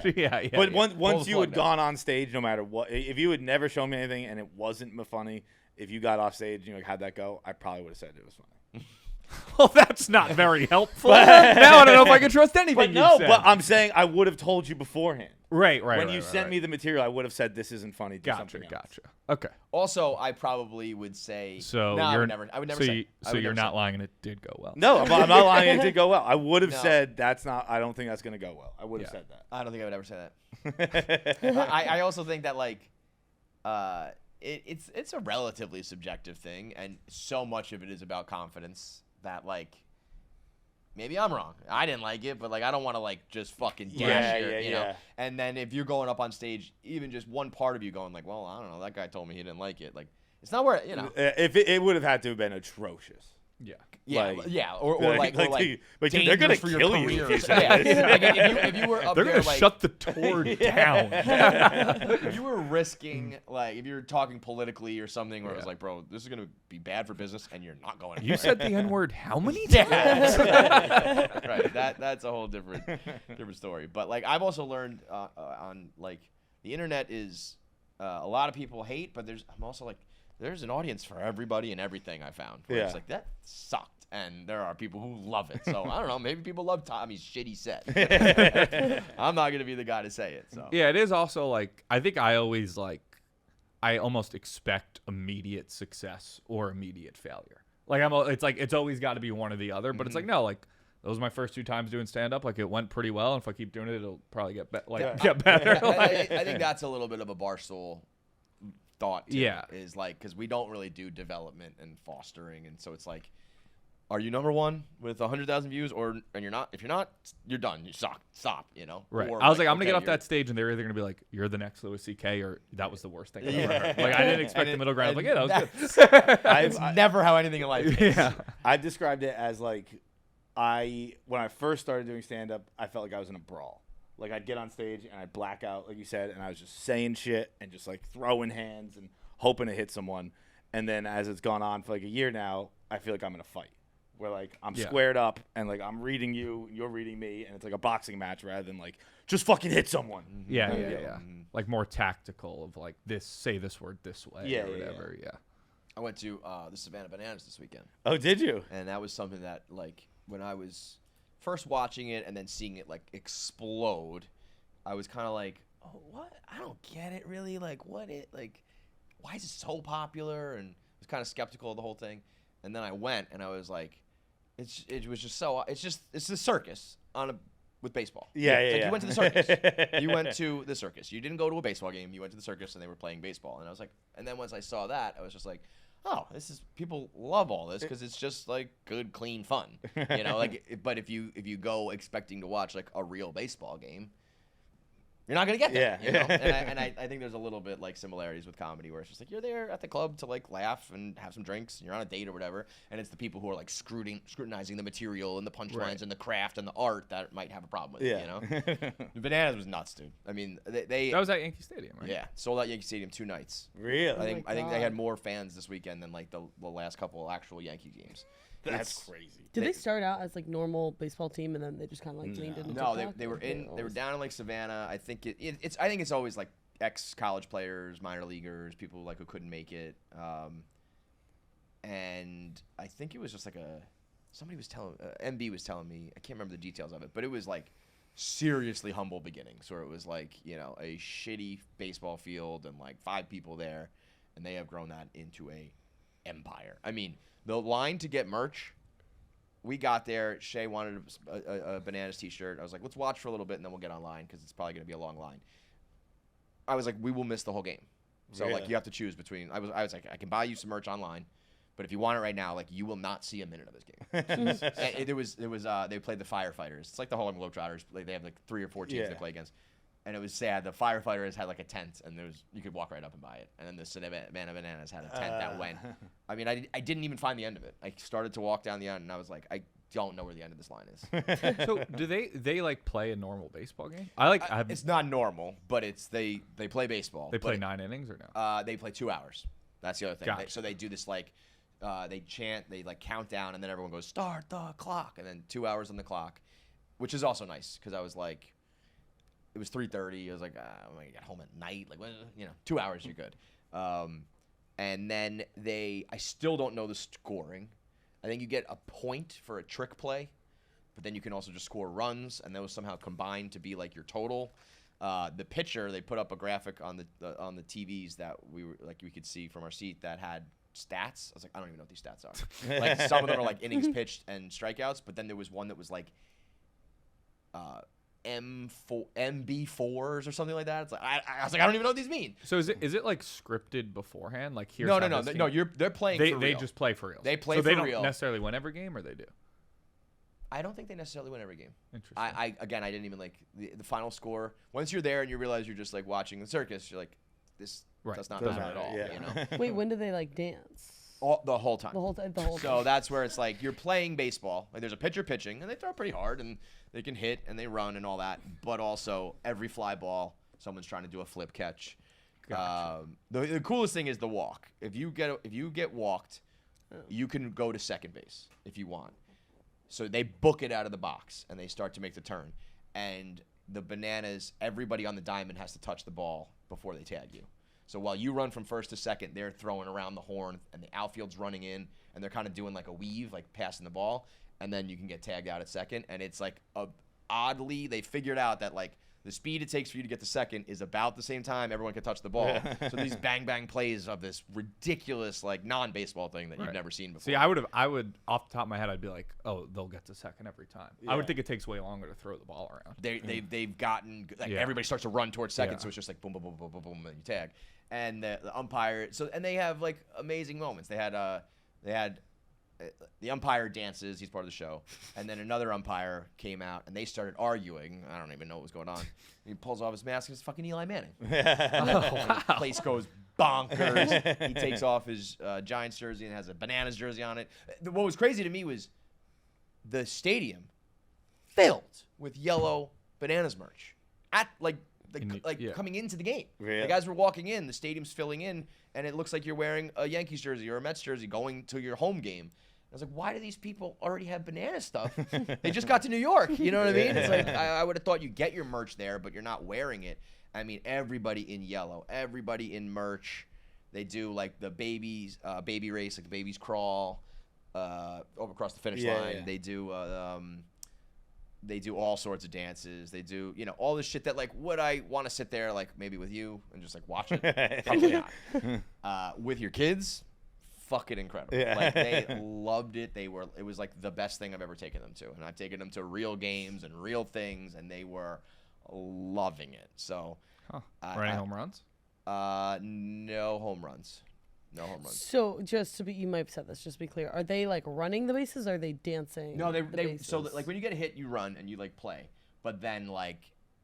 But yeah. once you plug had now. gone on stage, no matter what, if you had never shown me anything and it wasn't funny, if you got off stage and you like, how'd that go, I probably would have said it was funny. Well, that's not very helpful. Now I don't know if I can trust anything But you no, said. but I'm saying I would have told you beforehand. Right. When you sent me the material, I would have said this isn't funny. Do Gotcha. something else. Okay. Also, I probably would say So no, you're I would never so say. you, I so would you're never not say. lying, and it did go well. No, I'm not lying. It did go well. I would have No. said that's not. I don't think that's gonna go well. I would have said that. I don't think I would ever say that. I also think that like, it's a relatively subjective thing, and so much of it is about confidence that like maybe I'm wrong. I didn't like it, but like I don't want to like just fucking dash it, you know. And then if you're going up on stage, even just one part of you going like, well, I don't know, that guy told me he didn't like it. Like it's not where If it would have had to have been atrocious. Yeah, like, or like dude, they're gonna for your kill you. career. Like, if you were up They're there, gonna like, shut the tour down. if you were risking, like, if you're talking politically or something, where it was like, bro, this is gonna be bad for business, and you're not going. You said the N-word how many times? Right. That's a whole different story. But like, I've also learned on like the internet is a lot of people hate, but I'm also like. There's an audience for everybody and everything I found. It's like, that sucked. And there are people who love it. So, I don't know. Maybe people love Tommy's shitty set. I'm not going to be the guy to say it. So Yeah, it is also like, I think I always like, I almost expect immediate success or immediate failure. Like, it's always got to be one or the other. But it's like, no, like, those are my first 2 times doing stand-up. Like, it went pretty well. And if I keep doing it, it'll probably get better. I think that's a little bit of a Barstool thought too, is like, because we don't really do development and fostering, and so it's like, are you number one with 100,000 views, and you're not? If you're not, you're done. You suck. Stop. You know. Right. Or I was like, I'm okay, gonna get off that stage, and they're either gonna be like, "You're the next Louis C.K." or "That was the worst thing I've ever heard." Like, I didn't expect the middle ground. Like, yeah, that was good. It's never how anything in life is. Yeah. I described it as like, when I first started doing stand-up, I felt like I was in a brawl. Like, I'd get on stage and I'd black out, like you said, and I was just saying shit and just like throwing hands and hoping to hit someone. And then as it's gone on for like a year now, I feel like I'm in a fight where like I'm squared up and like I'm reading you, you're reading me, and it's like a boxing match rather than like just fucking hit someone. Yeah. Like more tactical of like say this word this way or whatever. Yeah. I went to the Savannah Bananas this weekend. Oh, did you? And that was something that like when I was first watching it and then seeing it like explode, I was kind of like, oh, what? I don't get it really. Like, why is it so popular? And I was kind of skeptical of the whole thing. And then I went and I was like, it's the circus with baseball. You went to the circus. You went to the circus. You didn't go to a baseball game. You went to the circus and they were playing baseball. And I was like, and then once I saw that, I was just like, oh, people love all this because it's just like good, clean fun, you know. Like, but if you go expecting to watch like a real baseball game, you're not gonna get that. You know? And I think there's a little bit like similarities with comedy where it's just like you're there at the club to like laugh and have some drinks, and you're on a date or whatever, and it's the people who are like scrutinizing the material and the punchlines and the craft and the art that might have a problem with it. You know, Bananas was nuts, dude. I mean, they that was at Yankee Stadium, right? Yeah, sold out Yankee Stadium 2 nights. Really? I think they had more fans this weekend than like the last couple actual Yankee games. That's crazy. Did they start out as like normal baseball team and then they just kind of like leaned into No, they were down in like Savannah. I think it's always like ex-college players, minor leaguers, people like who couldn't make it. And I think it was just like MB was telling me, I can't remember the details of it, but it was like seriously humble beginnings where it was like, you know, a shitty baseball field and like 5 people there, and they have grown that into a empire. I mean, the line to get merch, we got there. Shay wanted a Bananas t-shirt. I was like, let's watch for a little bit and then we'll get online because it's probably going to be a long line. I was like, we will miss the whole game. So like you have to choose between. I was like, I can buy you some merch online, but if you want it right now, like you will not see a minute of this game. And they played the Firefighters. It's like the Harlem Globetrotters. Like they have like 3 or 4 teams they play against. And it was sad. The Firefighters had like a tent, and you could walk right up and buy it. And then the Savannah Bananas had a tent that went. I mean, I didn't even find the end of it. I started to walk down the end, and I was like, I don't know where the end of this line is. So do they like play a normal baseball game? It's not normal, but they play baseball. They play 9 innings or no? They play 2 hours. That's the other thing. Gotcha. So they do this like they chant, they like count down, and then everyone goes start the clock, and then 2 hours on the clock, which is also nice because I was like. It was 3:30. I was like, I'm gonna get home at night. Like, 2 hours, you're good. And then I still don't know the scoring. I think you get a point for a trick play, but then you can also just score runs, and those somehow combine to be like your total. The pitcher, they put up a graphic on the TVs that we could see from our seat that had stats. I was like, I don't even know what these stats are. Like some of them are like innings pitched and strikeouts, but then there was one that was like MB4s or something like that. It's like I was like, I don't even know what these mean. So is it like scripted beforehand? Like here's No. They're playing. They for real. just play for real. They play so for they real. don't necessarily win every game, or they do. I don't think they necessarily win every game. Interesting. I didn't even like the final score. Once you're there and you realize you're just like watching the circus, you're like, this does not matter at all. yeah. You know, Wait, when do they like dance? the whole time. The whole time. The whole So time. that's where it's like you're playing baseball. Like there's a pitcher pitching, and they throw pretty hard, and they can hit, and they run, and all that. But also every fly ball, someone's trying to do a flip catch. Gotcha. The coolest thing is the walk. If you get walked, you can go to second base if you want. So they book it out of the box, and they start to make the turn. And the Bananas, everybody on the diamond has to touch the ball before they tag you. So while you run from first to second, they're throwing around the horn, and the outfield's running in, and they're kind of doing like a weave, like passing the ball, and then you can get tagged out at second. And it's like oddly, they figured out that like the speed it takes for you to get to second is about the same time everyone can touch the ball. So these bang plays of this ridiculous like non-baseball thing that you've never seen before. See, I would off the top of my head, I'd be like, oh, they'll get to second every time. Yeah. I would think it takes way longer to throw the ball around. They've gotten like everybody starts to run towards second, so it's just like boom, boom, boom, boom, boom, boom, and you tag. And the umpire, and they have like amazing moments. They had the umpire dances. He's part of the show, and then another umpire came out, and they started arguing. I don't even know what was going on. He pulls off his mask, and it's fucking Eli Manning. The place goes bonkers. He takes off his Giants jersey and has a Bananas jersey on it. What was crazy to me was the stadium filled with yellow Bananas merch at coming into the game. Really? Like as we're walking in, the stadium's filling in, and it looks like you're wearing a Yankees jersey or a Mets jersey going to your home game. I was like, why do these people already have banana stuff? They just got to New York. You know what I mean? It's like I would have thought you get your merch there, but you're not wearing it. I mean, everybody in yellow, everybody in merch. They do like the baby race, like the babies crawl over across the finish line. Yeah. They do all sorts of dances. They do, all this shit that, like, would I want to sit there, like, maybe with you and just, like, watch it? Probably not. With your kids, fucking incredible. Yeah. Like, they loved it. It was, like, the best thing I've ever taken them to. And I've taken them to real games and real things, and they were loving it. So. Running home runs? No home runs. No home runs. So you might have said this, just to be clear. Are they like running the bases or are they dancing? No, the so bases? like when you get a hit, you run and you like play, but then like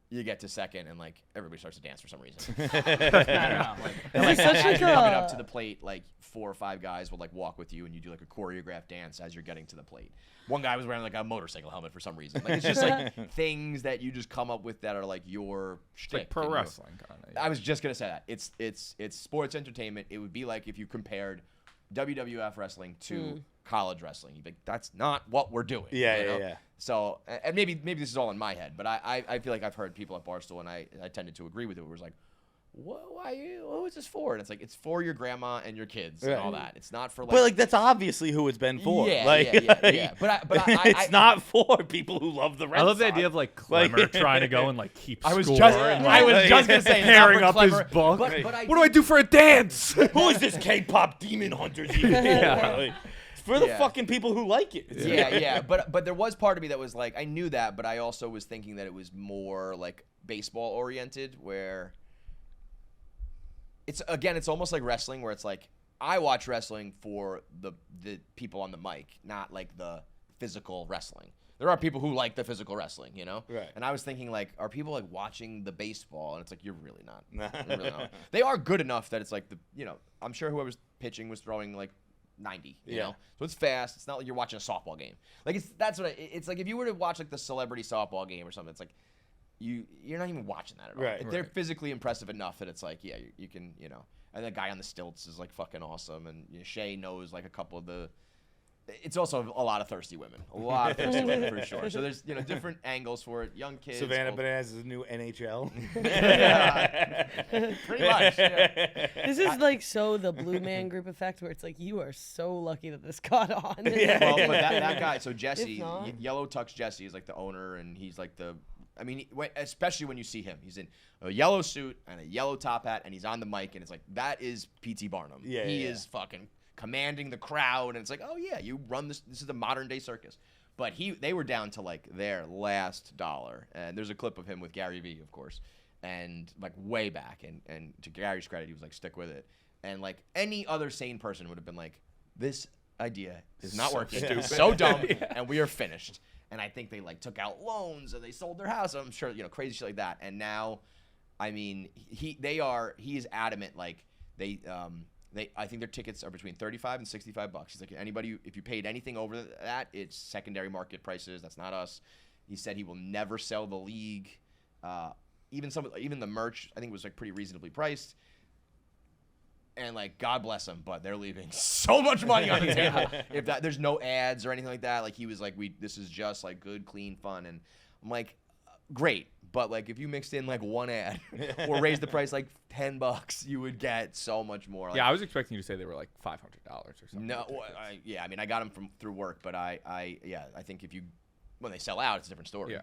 you get to second and like everybody starts to dance for some reason. I don't know. Like, such as like you're coming a- up to the plate, like 4 or 5 guys will like walk with you and you do like a choreographed dance as you're getting to the plate. One guy was wearing like a motorcycle helmet for some reason. Like it's just like things that you just come up with that are like your shtick. Like pro wrestling kind of. I was just gonna say that it's sports entertainment. It would be like if you compared WWF wrestling to college wrestling. You'd be like, that's not what we're doing. Yeah. So, and maybe this is all in my head, but I feel like I've heard people at Barstool, and I tended to agree with it. It was like, what is this for? And it's like, it's for your grandma and your kids and all that. It's not for like. But like that's obviously who it's been for. Yeah, like, yeah. But it's not for people who love the Red I love the Sox. idea of like Clemmer trying to go and like keep I was score just and I like, was just gonna say it's not tearing for up his Clemmer, book. But What do I do for a dance? Who is this K-pop demon hunters even? Yeah. Like, it's for the Yeah. fucking people who like it. Yeah. But there was part of me that was like, I knew that, but I also was thinking that it was more like baseball oriented, where it's almost like wrestling, where it's like I watch wrestling for the people on the mic, not like the physical wrestling. There are people who like the physical wrestling, Right. And I was thinking like, are people like watching the baseball? And it's like, you're really not. You're really not. They are good enough that it's like I'm sure whoever's pitching was throwing like 90, you know? So it's fast. It's not like you're watching a softball game. Like it's like if you were to watch like the celebrity softball game or something, it's like you're not even watching that at all. Right. Like, they're physically impressive enough that it's like, yeah, you can, and the guy on the stilts is like fucking awesome. And Shay knows like a couple of it's also a lot of thirsty women. A lot of thirsty women for sure. So there's, different angles for it. Young kids. Savannah old- Bananas is a new NHL. Pretty much. Yeah. This is like the Blue Man Group effect, where it's like you are so lucky that this got on. Yeah. Well, but that guy, so Jesse, If not- Yellow Tux Jesse is like the owner, and he's like especially when you see him, he's in a yellow suit and a yellow top hat, and he's on the mic, and it's like, that is P.T. Barnum. Yeah, He yeah. is fucking commanding the crowd, and it's like, oh yeah, you run this is a modern day circus. But they were down to like their last dollar, and there's a clip of him with Gary Vee, of course, and like way back. And to Gary's credit, he was like, stick with it. And like any other sane person would have been like, this idea is not working. It's so dumb, and we are finished. And I think they like took out loans and they sold their house. I'm sure, crazy shit like that. And now, I mean, he is adamant. Like I think their tickets are between $35 and $65. He's like, anybody, if you paid anything over that, it's secondary market prices. That's not us. He said he will never sell the league. Even the merch, I think was like pretty reasonably priced. And like, God bless them, but they're leaving so much money on the table. If there's no ads or anything like that, like he was like, this is just like good, clean fun. And I'm like, great, but like if you mixed in like one ad or raised the price like $10, you would get so much more. Like, I was expecting you to say they were like $500 or something. No, I mean I got them through work, but I think when they sell out, it's a different story.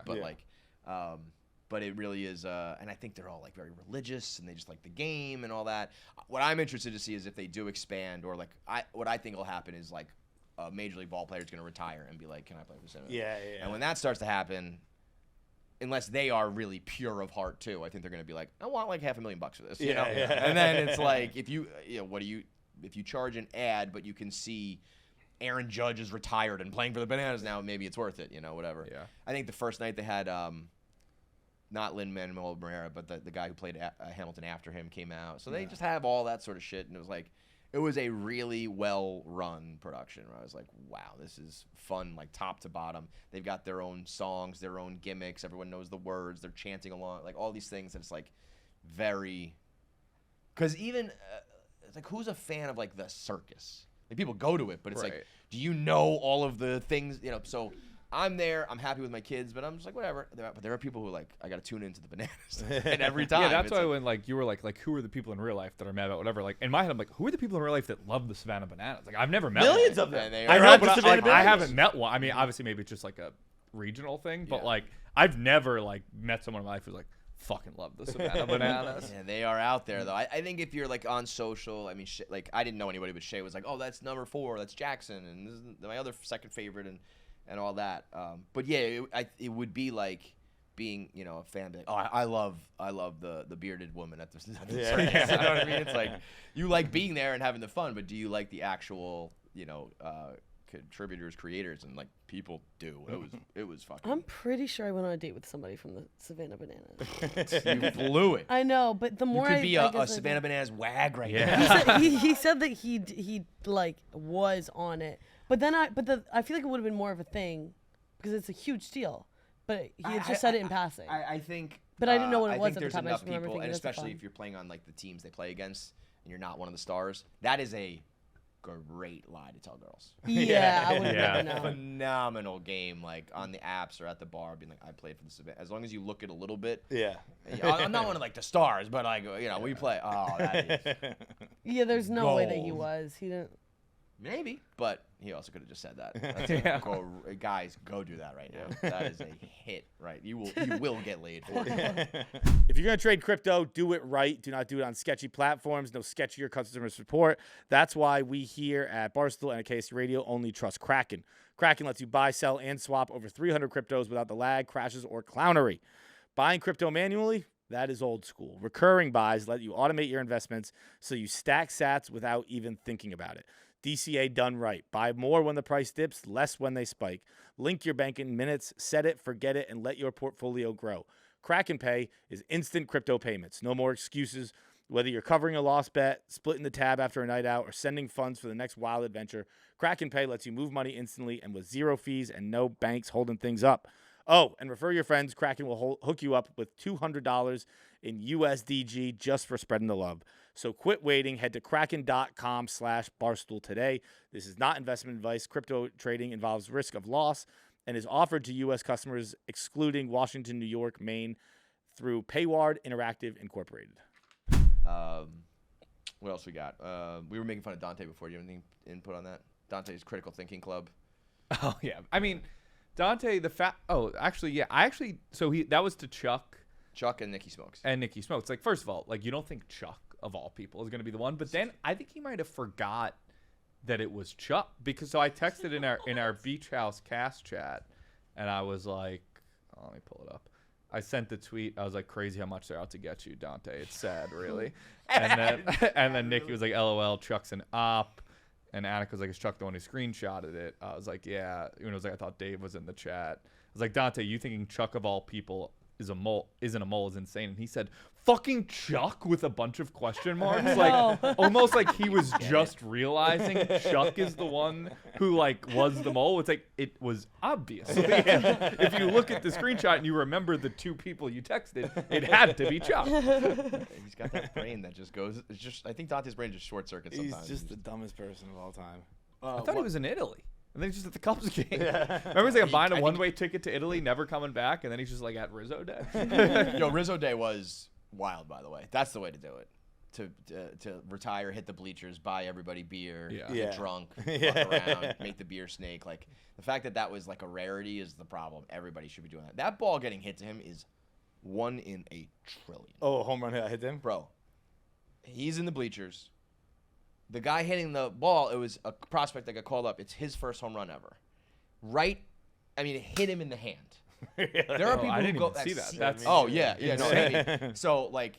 But it really is, and I think they're all like very religious and they just like the game and all that. What I'm interested to see is if they do expand, or like what I think will happen is like a major league ball player is going to retire and be like, can I play for the Cincinnati? Yeah. And when that starts to happen, unless they are really pure of heart too, I think they're going to be like, I want like $500,000 for this, you know? Yeah. And then it's like, if you charge an ad, but you can see Aaron Judge is retired and playing for the Bananas now, maybe it's worth it, whatever. Yeah. I think the first night they had, not Lin-Manuel Miranda, but the guy who played Hamilton after him came out. So they just have all that sort of shit, and it was a really well-run production where I was like, wow, this is fun, like top to bottom. They've got their own songs, their own gimmicks. Everyone knows the words. They're chanting along, like all these things. It's like very, because even it's like, who's a fan of like the circus? Like people go to it, but it's like, do you know all of the things? So I'm there. I'm happy with my kids, but I'm just like, whatever. But there are people who are like, I got to tune into the Bananas. And every time. Yeah, that's why when like you were like who are the people in real life that are mad about whatever? Like in my head, I'm like, who are the people in real life that love the Savannah Bananas? Like I've never met Millions one. of them. I I know, know, but but I haven't met one. I mean, obviously maybe it's just like a regional thing, but like I've never like met someone in my life who's like fucking love the Savannah Bananas. Yeah, they are out there though. I think if you're like on social, I mean, like I didn't know anybody, but Shay was like, oh, that's number 4, that's Jackson, and this is my other second favorite, and all that. But yeah, it would be like being, a fan. Like, oh, I love the bearded woman at the circus. You know what I mean? It's like you like being there and having the fun, but do you like the actual, contributors, creators, and like people do. It was fucking. I'm pretty sure I went on a date with somebody from the Savannah Bananas. You blew it. I know, but the more you could be a Savannah Bananas wag right now. He said that he like was on it, but then I feel like it would have been more of a thing because it's a huge deal. But he had just said it in passing. I think. But I didn't know what it was at the time. I Enough just remember people, thinking and that's especially fun. if you're playing on like the teams they play against, and you're not one of the stars. That is a great lie to tell girls. Yeah, I would never know. Phenomenal game, like on the apps or at the bar, being like, I played for the Savannah. As long as you look it a little bit. Yeah. I'm not one of like the stars, but like we play. Oh, that is. Yeah, there's no way that he gold. was. He didn't. Maybe, but he also could have just said that. Guys, go do that right now. That is a hit, right? You will get laid for it. If you're going to trade crypto, do it right. Do not do it on sketchy platforms. No sketchier customer support. That's why we here at Barstool and at KFC Radio only trust Kraken. Kraken lets you buy, sell, and swap over 300 cryptos without the lag, crashes, or clownery. Buying crypto manually? That is old school. Recurring buys let you automate your investments so you stack sats without even thinking about it. DCA done right. Buy more when the price dips, less when they spike. Link your bank in minutes, set it, forget it, and let your portfolio grow. Kraken Pay is instant crypto payments. No more excuses. Whether you're covering a lost bet, splitting the tab after a night out, or sending funds for the next wild adventure, Kraken Pay lets you move money instantly and with zero fees and no banks holding things up. Oh, and refer your friends. Kraken will hook you up with $200 in USDG just for spreading the love. So quit waiting. Head to kraken.com/barstool today. This is not investment advice. Crypto trading involves risk of loss and is offered to U.S. customers excluding Washington, New York, Maine through Payward Interactive Incorporated. What else we got? We were making fun of Dante before. Do you have any input on that? Dante's Critical Thinking Club. Oh yeah, I mean, Dante that was to Chuck and Nikki Smokes. Like, first of all, like, you don't think Chuck of all people is going to be the one, but then I think he might have forgot that it was Chuck, because so I texted in our Beach House cast chat, and I was like, let me pull it up. I sent the tweet. I was like, crazy how much they're out to get you, Dante. It's sad, really. And then Nikki was like, LOL, Chuck's an op. And Annika was like, is Chuck the one who screenshotted it? I was like, yeah. It was like, I thought Dave was in the chat. I was like, Dante, you thinking Chuck of all people isn't a mole is insane. And he said, fucking Chuck, with a bunch of question marks. Like, almost like he was just realizing Chuck is the one who like was the mole. It's like, it was obvious. So if you look at the screenshot and you remember the two people you texted, it had to be Chuck. He's got that brain that just goes. It's just, I think Dante's brain just short circuits sometimes. He's just the dumbest person of all time. I thought he was in Italy. And then he's just at the Cubs game. Yeah. Remember he's like buying a one-way ticket to Italy, never coming back, and then he's just like at Rizzo Day. Yo, Rizzo Day was wild, by the way. That's the way to do it. To retire, hit the bleachers, buy everybody beer, get drunk, fuck around, make the beer snake. Like, the fact that was like a rarity is the problem. Everybody should be doing that. That ball getting hit to him is 1 in a trillion. Oh, a home run hit him? Bro, he's in the bleachers. The guy hitting the ball, it was a prospect that got called up. It's his first home run ever. It hit him in the hand. There are people I didn't who go. even see that. That's, oh yeah. No, so like,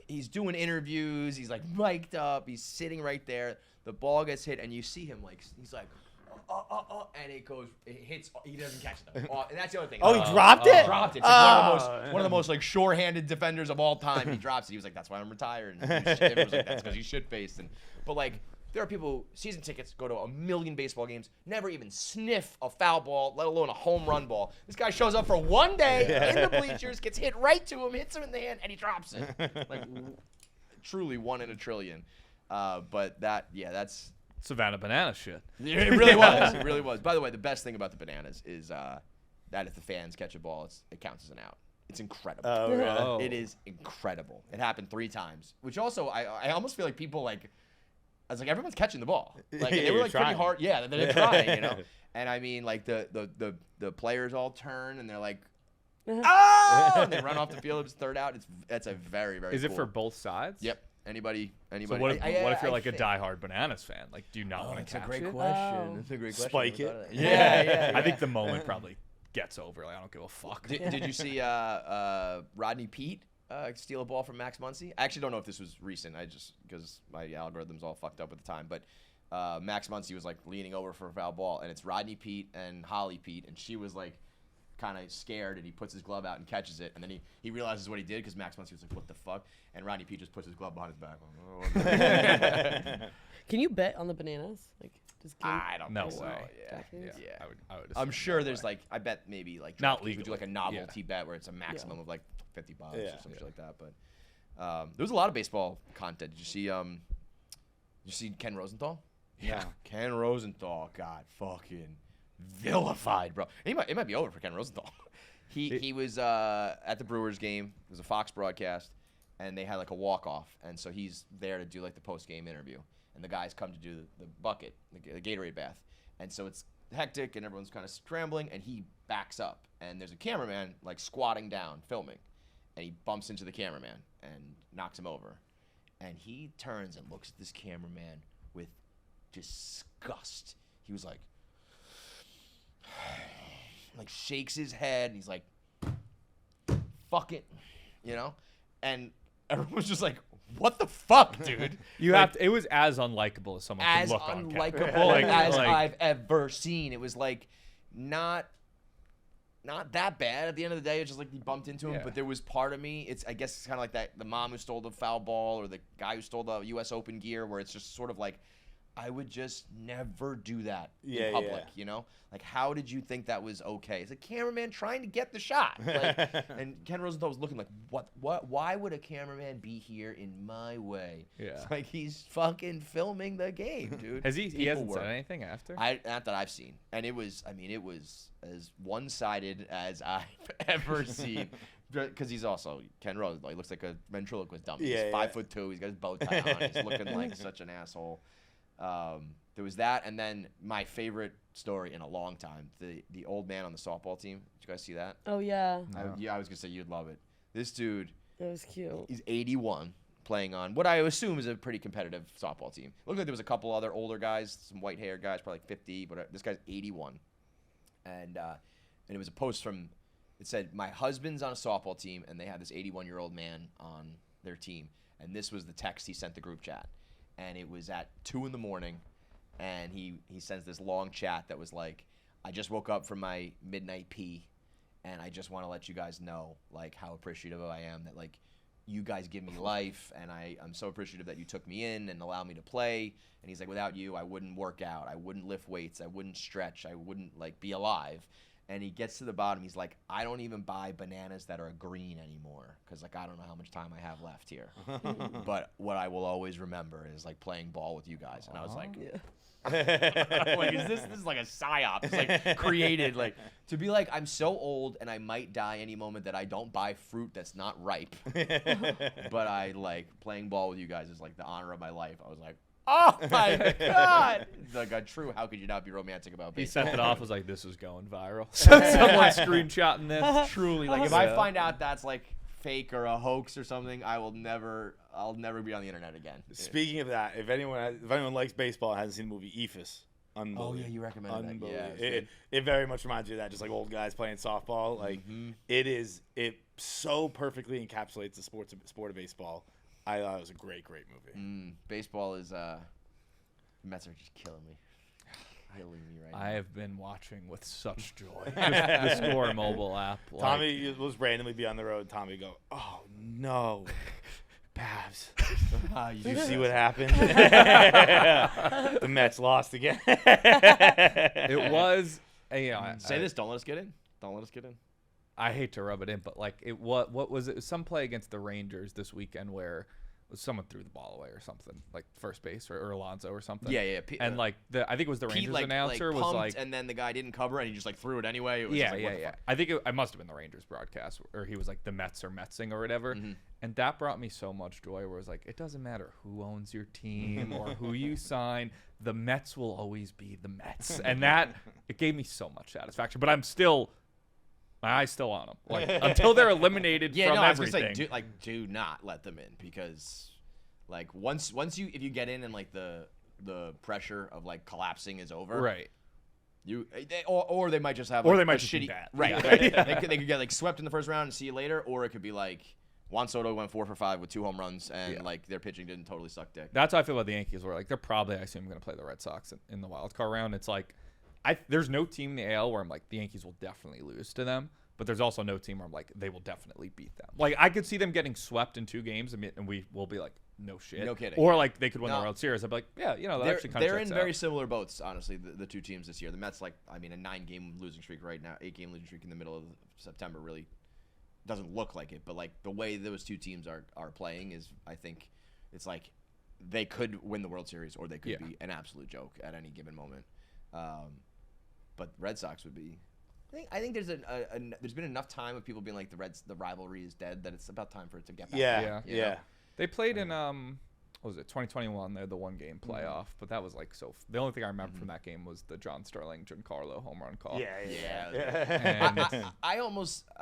he's doing interviews. He's like mic'd up. He's sitting right there. The ball gets hit, and you see him like he's like, and it hits. He doesn't catch it. And that's the other thing. Oh, he dropped it. Dropped it. It's like one of the most like sure-handed defenders of all time. He drops it. He was like, "That's why I'm retired." And everyone was like, "That's because you shit-faced." But like, there are people, season tickets, go to 1 million baseball games, never even sniff a foul ball, let alone a home run ball. This guy shows up for 1 day in the bleachers, gets hit right to him, hits him in the hand, and he drops it. Like, truly 1 in a trillion. But that's Savannah Bananas shit. It really was. It really was. By the way, the best thing about the Bananas is that if the fans catch a ball, it counts as an out. It's incredible. Oh, really? Oh. It is incredible. It happened 3 times, which also I almost feel like people like. I was like, everyone's catching the ball. Like, they were like pretty hard. Yeah, they're trying, you know. And I mean, like the players all turn and they're like, oh, and they run off the field. It's third out. That's a very, very. Is it for both sides? Yep. Anybody. So what if you're like a diehard Bananas fan? Like, do you not want to catch it? That's a great question. That's a great question. Spike it. Yeah. I think the moment probably gets over. Like, I don't give a fuck. Did you see Rodney Pete steal a ball from Max Muncy? I actually don't know if this was recent. Because my algorithm's all fucked up at the time. But Max Muncy was like leaning over for a foul ball, and it's Rodney Pete and Holly Pete, and she was like kind of scared, and he puts his glove out and catches it, and then he realizes what he did because Max Muncy was like, what the fuck? And Rodney Pete just puts his glove behind his back. Can you bet on the Bananas? Like, just I don't know. No way. Yeah. I would I'm sure there's like, I bet maybe like not legally. Do like a novelty bet where it's a maximum of like $50 or some shit like that. But there was a lot of baseball content. Did you see Ken Rosenthal? Yeah. Ken Rosenthal got fucking vilified, bro. It might be over for Ken Rosenthal. He was at the Brewers game. It was a Fox broadcast, and they had like a walk-off, and so he's there to do like the post-game interview, and the guys come to do the bucket, the Gatorade bath, and so it's hectic, and everyone's kind of scrambling, and he backs up, and there's a cameraman like squatting down filming, and he bumps into the cameraman and knocks him over, and he turns and looks at this cameraman with disgust. He was like shakes his head, and he's like, fuck it, you know? And everyone was just like, what the fuck, dude? It was as unlikable as someone could look on camera. As unlikable as I've ever seen. It was like not that bad at the end of the day. It's just like he bumped into him, but there was part of me, I guess it's kind of like that, the mom who stole the foul ball or the guy who stole the US Open gear, where it's just sort of like, I would just never do that in public, you know? Like, how did you think that was okay? It's a cameraman trying to get the shot. Like, and Ken Rosenthal was looking like, what? Why would a cameraman be here in my way? Yeah. It's like he's fucking filming the game, dude. He hasn't said anything after? Not that I've seen. And it was as one-sided as I've ever seen. Because he's also Ken Rosenthal. He looks like a ventriloquist dummy. He's 5'2". He's got his bow tie on. He's looking like such an asshole. There was that, and then my favorite story in a long time, the old man on the softball team. Did you guys see that? Oh, yeah. I was going to say you'd love it. This dude. It was cute. He's 81, playing on what I assume is a pretty competitive softball team. Looked like there was a couple other older guys, some white-haired guys, probably like 50, but this guy's 81. And it was a post from, it said, my husband's on a softball team, and they had this 81-year-old man on their team. And this was the text he sent the group chat. And it was at 2 in the morning, and he sends this long chat that was like, I just woke up from my midnight pee, and I just want to let you guys know, like, how appreciative I am that, like, you guys give me life, and I'm so appreciative that you took me in and allowed me to play. And he's like, without you, I wouldn't work out. I wouldn't lift weights. I wouldn't stretch. I wouldn't, like, be alive. And he gets to the bottom. He's like, I don't even buy bananas that are green anymore because, like, I don't know how much time I have left here. But what I will always remember is, like, playing ball with you guys. And I was like, like, is this is like a psyop. It's like created, like, to be like, I'm so old and I might die any moment that I don't buy fruit that's not ripe. But I like playing ball with you guys is like the honor of my life. I was like, oh my God. It's like a true, how could you not be romantic about He baseball? sent it off, was like, this is going viral. Someone screenshotting this. Truly, like, if I find out that's like fake or a hoax or something, I'll never be on the internet again. Speaking of that, if anyone likes baseball and hasn't seen the movie Ephus, unbelievable. Oh yeah, you recommended that. Yeah, it very much reminds you of that, just like old guys playing softball. Like it so perfectly encapsulates the sport of baseball. I thought it was a great movie. Baseball is Mets are just killing me. Killing me right now. I have been watching with such joy. The Score mobile app. Tommy was randomly be on the road. Tommy go, oh no, Pavs. Did you see what happened? The Mets lost again. It was. Say this. Don't let us get in. Don't let us get in. I hate to rub it in, but like what was it? Some play against the Rangers this weekend where someone threw the ball away or something, like first base or Alonso or something. Yeah. And like I think it was the Pete, Rangers announcer was like, and then the guy didn't cover and he just like threw it anyway. It was yeah, just like, what the fuck? I think it must have been the Rangers broadcast, or he was like, the Mets are Metsing or whatever. And that brought me so much joy where it was like, it doesn't matter who owns your team or who you sign, the Mets will always be the Mets. And that, it gave me so much satisfaction. But my eye's still on them. Like, until they're eliminated from I was everything. gonna say, do not let them in, because like once if you get in and like the pressure of like collapsing is over, right. Or they might just have or like, they might a just shitty be bad. right. They could get like swept in the first round and see you later, or it could be like Juan Soto went 4 for 5 with 2 home runs and like their pitching didn't totally suck dick. That's how I feel about the Yankees. Where like they're probably, I assume, going to play the Red Sox in the wild card round. It's like there's no team in the AL where I'm like, the Yankees will definitely lose to them. But there's also no team where I'm like, they will definitely beat them. Like, I could see them getting swept in 2 games, and we will be like, no shit. No kidding. Or, like, they could win the World Series. I'd be like, yeah, that actually kind of they're in checks very out. similar boats, honestly, the two teams this year. The Mets, like, I mean, a 9-game losing streak right now, 8-game losing streak in the middle of September really doesn't look like it. But, like, the way those two teams are playing is, I think, it's like they could win the World Series or they could be an absolute joke at any given moment. But Red Sox would be... I think there's there's been enough time of people being like the rivalry is dead that it's about time for it to get back. Yeah. They played in what was it, 2021? They had the 1-game playoff, but that was like so. The only thing I remember from that game was the John Sterling, Giancarlo home run call. Yeah. I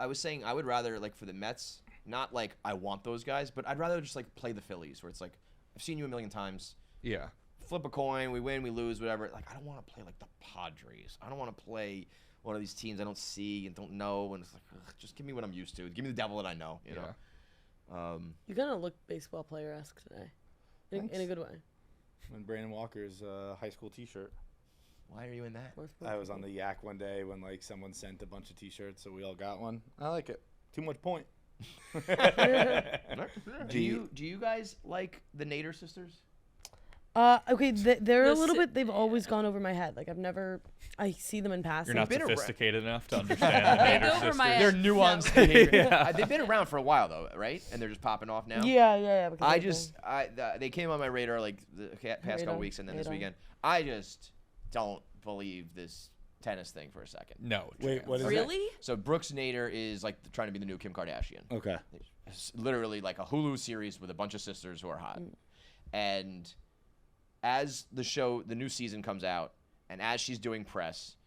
was saying I would rather, like, for the Mets, not like I want those guys, but I'd rather just like play the Phillies, where it's like, I've seen you a million times. Yeah. Flip a coin, we win, we lose, whatever. Like, I don't want to play like the Padres. I don't want to play one of these teams I don't see and don't know, and it's like, ugh, just give me what I'm used to. Give me the devil that I know, you know. You're gonna look baseball player-esque today, in a good way. In Brandon Walker's high school T-shirt. Why are you in that? I was on the Yak one day when like someone sent a bunch of T-shirts, so we all got one. I like it. Too much point. Do you guys like the Nader sisters? Okay, they're a little bit. They've always gone over my head. Like I see them in passing. You're not sophisticated enough to understand the Nader over sisters. my head. They're nuanced behavior. They've been around for a while though, right? And they're just popping off now. Yeah. They came on my radar like the past couple weeks, and then this weekend. I just don't believe this tennis thing for a second. No. Wait, what is Really? So Brooks Nader is like trying to be the new Kim Kardashian. Okay. It's literally like a Hulu series with a bunch of sisters who are hot. And as the new season comes out, and as she's doing press,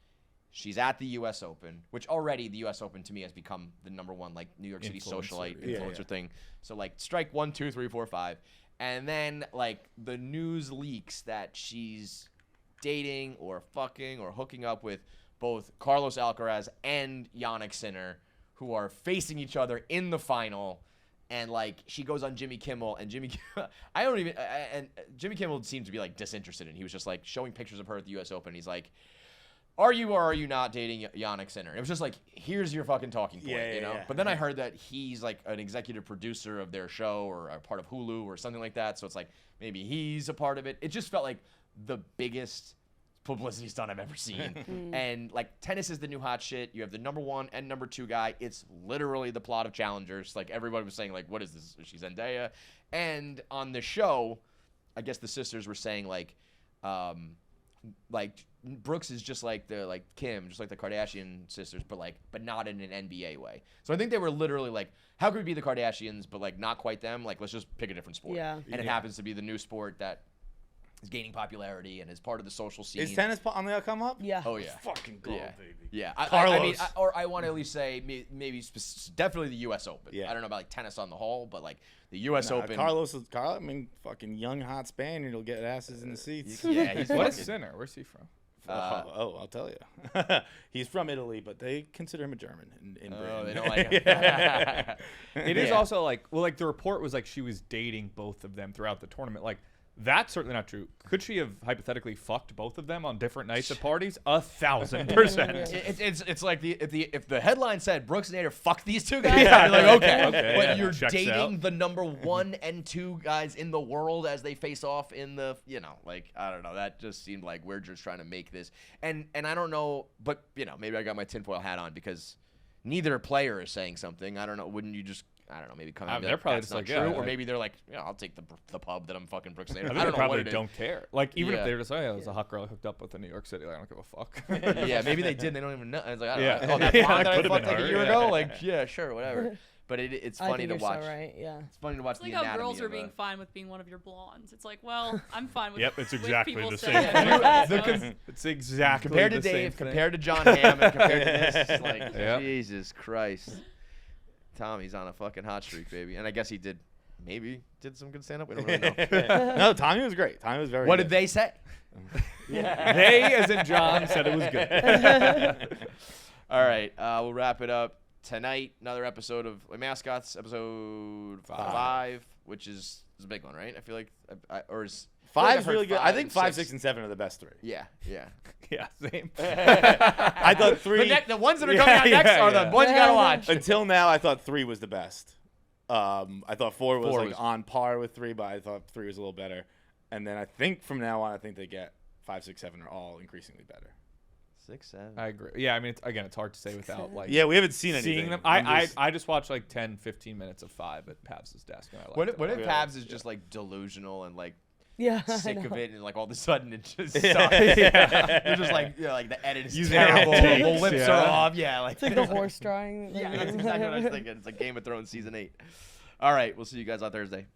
She's at the U.S. Open, which already the U.S. Open to me has become the #1 like New York City socialite influencer thing. So like strike 1, 2, 3, 4, 5, and then like the news leaks that she's dating or fucking or hooking up with both Carlos Alcaraz and Jannik Sinner, who are facing each other in the final. And like she goes on Jimmy Kimmel, and Jimmy Kimmel seemed to be like disinterested, and he was just like showing pictures of her at the U.S. Open. He's like, "Are you or are you not dating Jannik Sinner?" It was just like, here's your fucking talking point, you know. But then I heard that he's like an executive producer of their show or a part of Hulu or something like that. So it's like maybe he's a part of it. It just felt like the biggest publicity stunt I've ever seen. And like tennis is the new hot shit. You have the #1 and #2 guy. It's literally the plot of Challengers. Like everybody was saying, like, what is this? Is she Zendaya? And on the show, I guess the sisters were saying like Brooks is just like Kim, just like the Kardashian sisters, but not in an NBA way. So I think they were literally like, how could we be the Kardashians, but like not quite them? Like let's just pick a different sport. Yeah. And it happens to be the new sport that is gaining popularity and is part of the social scene. Is tennis on the come up? Yeah. Oh yeah. Fucking gold, Yeah. baby. Yeah. Carlos. I mean, I want to at least say maybe definitely the U.S. Open. Yeah. I don't know about like tennis on the whole, but like the U.S. Open. Carlos, I mean, fucking young hot Spaniard will get asses in the seats. Yeah. He's What is Sinner? Where's he from? I'll tell you. He's from Italy, but they consider him a German in Britain. Oh, they don't like him. It is also like, well, like the report was like she was dating both of them throughout the tournament. Like that's certainly not true. Could she have hypothetically fucked both of them on different nights at parties? 1,000%. It's like if the headline said Brooks and Nader fuck these two guys, I'd be like okay. But you're Checks dating out. the #1 and 2 guys in the world as they face off in the like I don't know. That just seemed like we're just trying to make this and I don't know, but maybe I got my tinfoil hat on because neither player is saying something. I don't know. Wouldn't you just maybe come out and be they're like, probably that's just not like, true, yeah, or like- maybe they're like, I'll take the pub that I'm fucking Brooks Nader. I think I don't they know probably what it don't care. Like even Yeah. if they're just like, it was a hot girl I hooked up with in New York City. Like, I don't give a fuck. is. Yeah, maybe they did. They don't even know. It's like, I don't Yeah. know. Oh, that Yeah, blonde that that I could've fucked been like a her, year yeah. ago? Like, yeah, sure, whatever. But it's I funny think to you're watch. so right. Yeah. It's funny to watch It's the like how anatomy girls are of being a- fine with being one of your blondes. It's like, well, I'm fine with. Yep, it's with exactly people the saying same that. thing. It's exactly Compared to the same Dave, thing. compared to John Hamm, and compared to this, it's like, Yep. Jesus Christ. Tommy's on a fucking hot streak, baby. And I guess he did some good stand-up. We don't really know. No, Tommy was great. Tommy was very What good. did they say? They, as in John, said it was good. All right, we'll wrap it up tonight. Another episode of Mascots, episode 5, which is a big one, right? I feel like, or is Five's I've heard really good. I 5 think and 5, 6. 6, and 7 are the best 3. Yeah. Yeah, same. I thought 3. The ones that are coming out next are the ones you gotta watch. Until now, I thought 3 was the best. I thought 4 was 4 like was- on par with 3, but I thought 3 was a little better. And then I think from now on, I think they get 5, 6, 7 are all increasingly better. 6, 7. I agree. Yeah, I mean, it's hard to say without like Yeah, we haven't seen anything. seeing them. I'm just- I just watched like 10, 15 minutes of 5 at Pavs' desk, and I liked What it. if Yeah. Pabs is just like delusional and like Yeah. I sick of know. it, and like all of a sudden it just sucks. Yeah. You're just like, like the edit is Using terrible. outtakes, The lips yeah. are off. Yeah, like It's like the horse drawing. yeah, that's exactly what I was thinking. It's like Game of Thrones season 8. All right, we'll see you guys on Thursday.